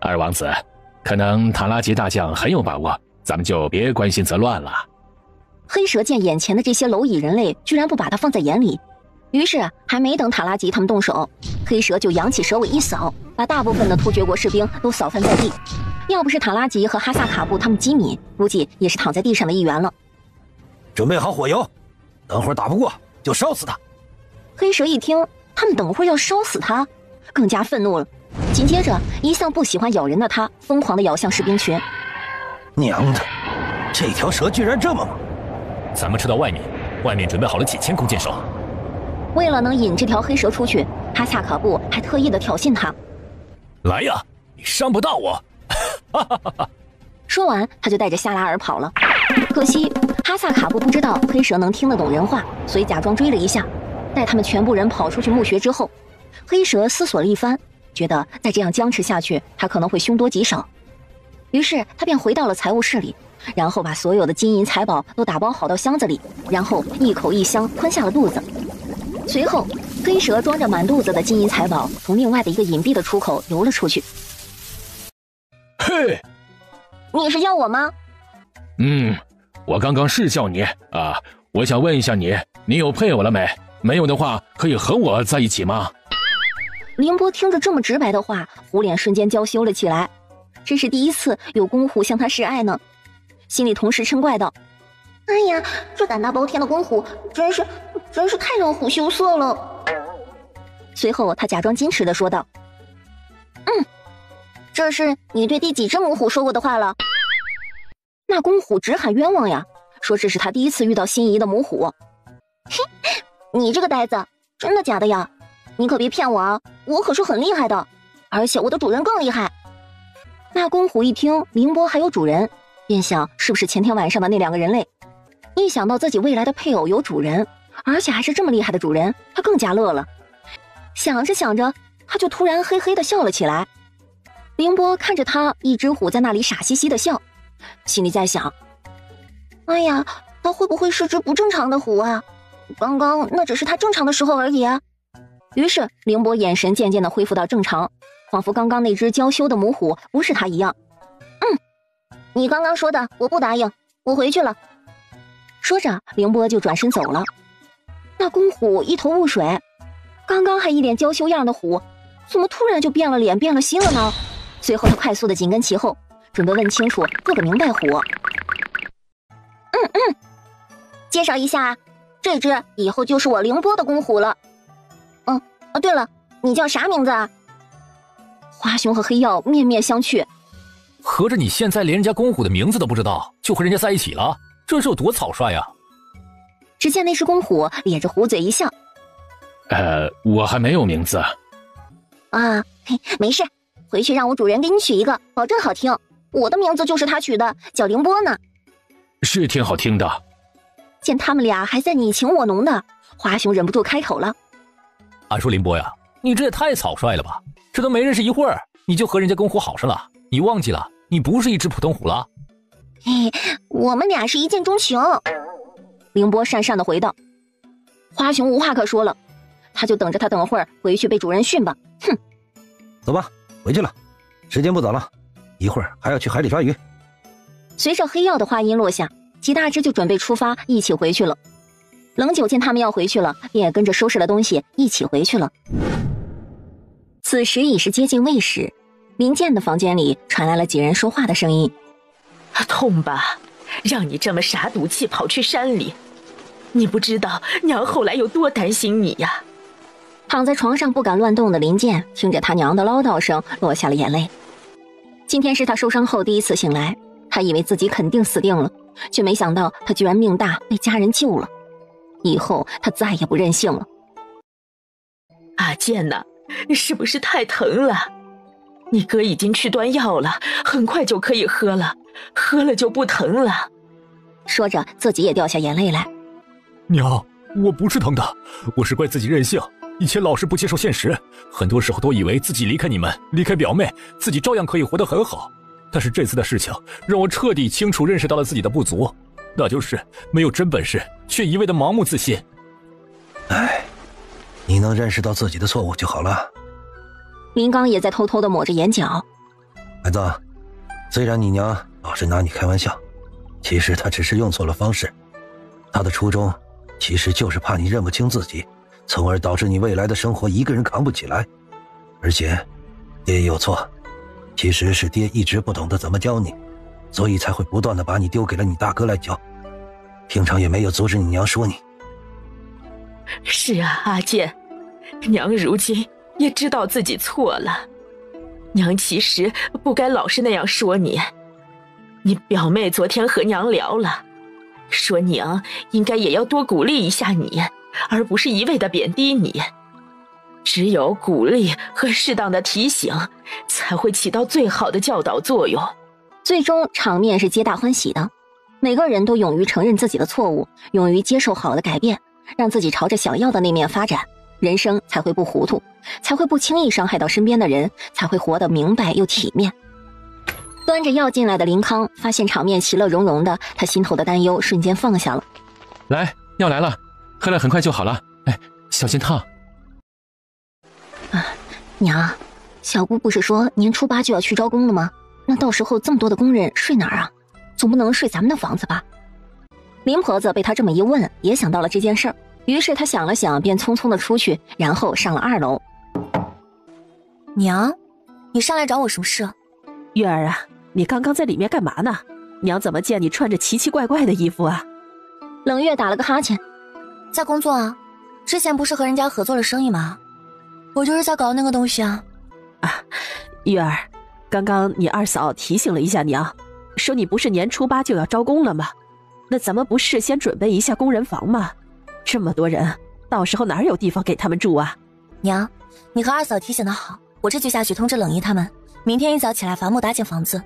二王子，可能塔拉吉大将很有把握，咱们就别关心则乱了。黑蛇见眼前的这些蝼蚁人类居然不把他放在眼里，于是还没等塔拉吉他们动手，黑蛇就扬起蛇尾一扫，把大部分的突厥国士兵都扫翻在地。要不是塔拉吉和哈萨卡布他们机敏，估计也是躺在地上的一员了。准备好火油，等会儿打不过就烧死他。黑蛇一听他们等会儿要烧死他，更加愤怒了。紧接着，一向不喜欢咬人的他疯狂地咬向士兵群。娘的，这条蛇居然这么猛！咱们撤到外面，外面准备好了几千弓箭手。为了能引这条黑蛇出去，哈萨卡布还特意的挑衅他：来呀，你伤不到我！说完，他就带着夏拉尔跑了。可惜哈萨卡布不知道黑蛇能听得懂人话，所以假装追了一下。待他们全部人跑出去墓穴之后，黑蛇思索了一番，觉得再这样僵持下去，他可能会凶多吉少。于是他便回到了财务室里，然后把所有的金银财宝都打包好到箱子里，然后一口一箱吞下了肚子。随后，黑蛇装着满肚子的金银财宝，从另外的一个隐蔽的出口游了出去。嘿，你是叫我吗？我刚刚是叫你啊。我想问一下你，你有配偶了没？没有的话，可以和我在一起吗？凌波听着这么直白的话，虎脸瞬间娇羞了起来。这是第一次有公虎向他示爱呢，心里同时嗔怪道：哎呀，这胆大包天的公虎，真是太让虎羞涩了。随后他假装矜持地说道：这是你对第几只母虎说过的话了？那公虎直喊冤枉呀，说这是他第一次遇到心仪的母虎。嘿，你这个呆子，真的假的呀？你可别骗我啊，我可是很厉害的，而且我的主人更厉害。那公虎一听凌波还有主人，便想是不是前天晚上的那2个人类。一想到自己未来的配偶有主人，而且还是这么厉害的主人，他更加乐了。想着想着，他就突然嘿嘿地笑了起来。凌波看着他一只虎在那里傻兮兮地笑，心里在想，哎呀，他会不会是只不正常的虎啊？刚刚那只是他正常的时候而已啊。于是凌波眼神渐渐地恢复到正常，仿佛刚刚那只娇羞的母虎不是他一样。你刚刚说的我不答应，我回去了。说着凌波就转身走了。那公虎一头雾水，刚刚还一脸娇羞样的虎，怎么突然就变了脸变了心了呢？随后他快速的紧跟其后，准备问清楚做个明白虎。介绍一下，这只以后就是我凌波的公虎了。对了，你叫啥名字啊？花熊和黑曜面面相觑。合着你现在连人家公虎的名字都不知道，就和人家在一起了，这是有多草率呀？只见那只公虎咧着虎嘴一笑，我还没有名字啊。没事，回去让我主人给你取一个，保证好听。我的名字就是他取的，叫凌波呢。是挺好听的。见他们俩还在你情我浓的，花熊忍不住开口了。俺说凌波呀，你这也太草率了吧，这都没认识一会儿你就和人家公虎好上了，你忘记了你不是一只普通虎了？我们俩是一见钟情。凌波讪讪地回道。花熊无话可说了，他就等着他等会儿回去被主人训吧。哼，走吧，回去了，时间不早了，一会儿还要去海里抓鱼。随着黑曜的话音落下，几大只就准备出发，一起回去了。冷九见他们要回去了，便也跟着收拾了东西，一起回去了。此时已是接近未时，林健的房间里传来了几人说话的声音。痛吧，让你这么傻赌气跑去山里，你不知道娘后来有多担心你呀。躺在床上不敢乱动的林健听着他娘的唠叨声，落下了眼泪。今天是他受伤后第一次醒来，他以为自己肯定死定了，却没想到他居然命大，被家人救了。以后他再也不任性了。阿健呐，是不是太疼了？你哥已经去端药了，很快就可以喝了，喝了就不疼了。说着自己也掉下眼泪来。娘，我不是疼的，我是怪自己任性，以前老是不接受现实，很多时候都以为自己离开你们，离开表妹，自己照样可以活得很好。但是这次的事情让我彻底清楚认识到了自己的不足，那就是没有真本事，却一味的盲目自信。你能认识到自己的错误就好了。林刚也在偷偷的抹着眼角。孩子，虽然你娘老是拿你开玩笑，其实她只是用错了方式，她的初衷其实就是怕你认不清自己，从而导致你未来的生活一个人扛不起来。而且爹也有错，其实是爹一直不懂得怎么教你，所以才会不断的把你丢给了你大哥来教，平常也没有阻止你娘说你。是啊，阿健，娘如今也知道自己错了，娘其实不该老是那样说你。你表妹昨天和娘聊了，说娘应该也要多鼓励一下你，而不是一味的贬低你。只有鼓励和适当的提醒，才会起到最好的教导作用。最终场面是皆大欢喜的，每个人都勇于承认自己的错误，勇于接受好的改变，让自己朝着想要的那面发展，人生才会不糊涂，才会不轻易伤害到身边的人，才会活得明白又体面。端着药进来的林康发现场面其乐融融的，他心头的担忧瞬间放下了。来，药来了，喝了很快就好了。小心烫。娘，小姑不是说年初8就要去招工了吗？那到时候这么多的工人睡哪儿啊？总不能睡咱们的房子吧？林婆子被他这么一问，也想到了这件事儿，于是她想了想，便匆匆的出去，然后上了2楼。娘，你上来找我什么事？月儿啊，你刚刚在里面干嘛呢？娘怎么见你穿着奇奇怪怪的衣服啊？冷月打了个哈欠，在工作啊，之前不是和人家合作了生意吗？我就是在搞那个东西啊。月儿，刚刚你二嫂提醒了一下娘，说你不是年初8就要招工了吗？那咱们不事先准备一下工人房吗？这么多人，到时候哪有地方给他们住啊？娘，你和二嫂提醒的好，我这就下去通知冷姨他们，明天一早起来伐木搭建房子。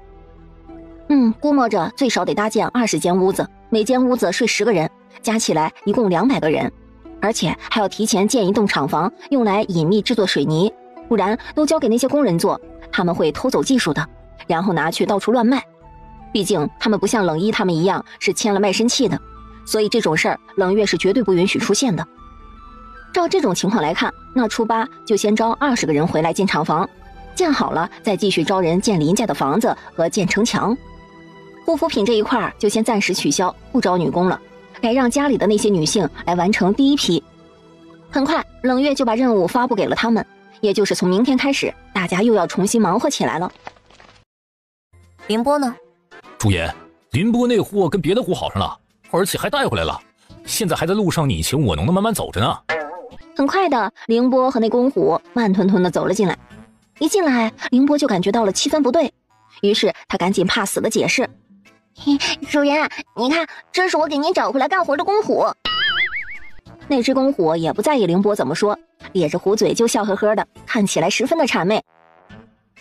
估摸着最少得搭建20间屋子，每间屋子睡10个人，加起来一共200个人，而且还要提前建一栋厂房，用来隐秘制作水泥，不然都交给那些工人做，他们会偷走技术的，然后拿去到处乱卖。毕竟他们不像冷一他们一样是签了卖身契的，所以这种事儿冷月是绝对不允许出现的。照这种情况来看，那初8就先招20个人回来建厂房，建好了再继续招人建邻家的房子和建城墙。护肤品这一块就先暂时取消，不招女工了，改让家里的那些女性来完成第一批。很快冷月就把任务发布给了他们，也就是从明天开始，大家又要重新忙活起来了。凌波呢？朱颜，凌波那货跟别的货好上了，而且还带回来了，现在还在路上你情我浓的慢慢走着呢。很快的，凌波和那公虎慢吞吞的走了进来。一进来，凌波就感觉到了气氛不对，于是他赶紧怕死的解释：主人，你看，这是我给您找回来干活的公虎。那只公虎也不在意凌波怎么说，咧着虎嘴就笑呵呵的，看起来十分的谄媚。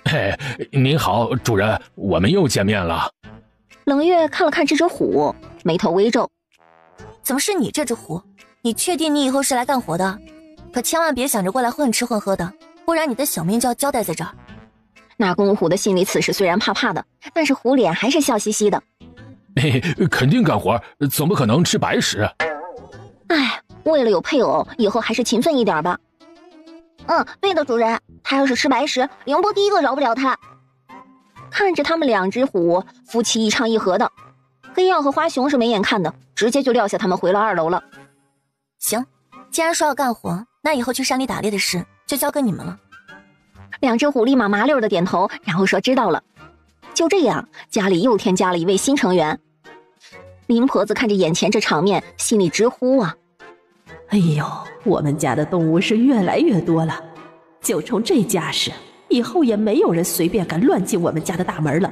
嘿，您好，主人，我们又见面了。冷月看了看这只虎，眉头微皱：怎么是你这只虎？你确定你以后是来干活的？可千万别想着过来混吃混喝的，不然你的小命就要交代在这儿。那公虎的心里此时虽然怕怕的，但是虎脸还是笑嘻嘻的。肯定干活，总不可能吃白食。为了有配偶，以后还是勤奋一点吧。对的，主人，他要是吃白食，凌波第一个饶不了他。看着他们2只虎夫妻一唱一和的，黑曜和花熊是没眼看的，直接就撂下他们回了2楼了。行，既然说要干活，那以后去山里打猎的事就交给你们了。2只虎立马麻溜的点头，然后说知道了。就这样，家里又添加了一位新成员。林婆子看着眼前这场面，心里直呼啊！哎呦，我们家的动物是越来越多了，就冲这架势，以后也没有人随便敢乱进我们家的大门了。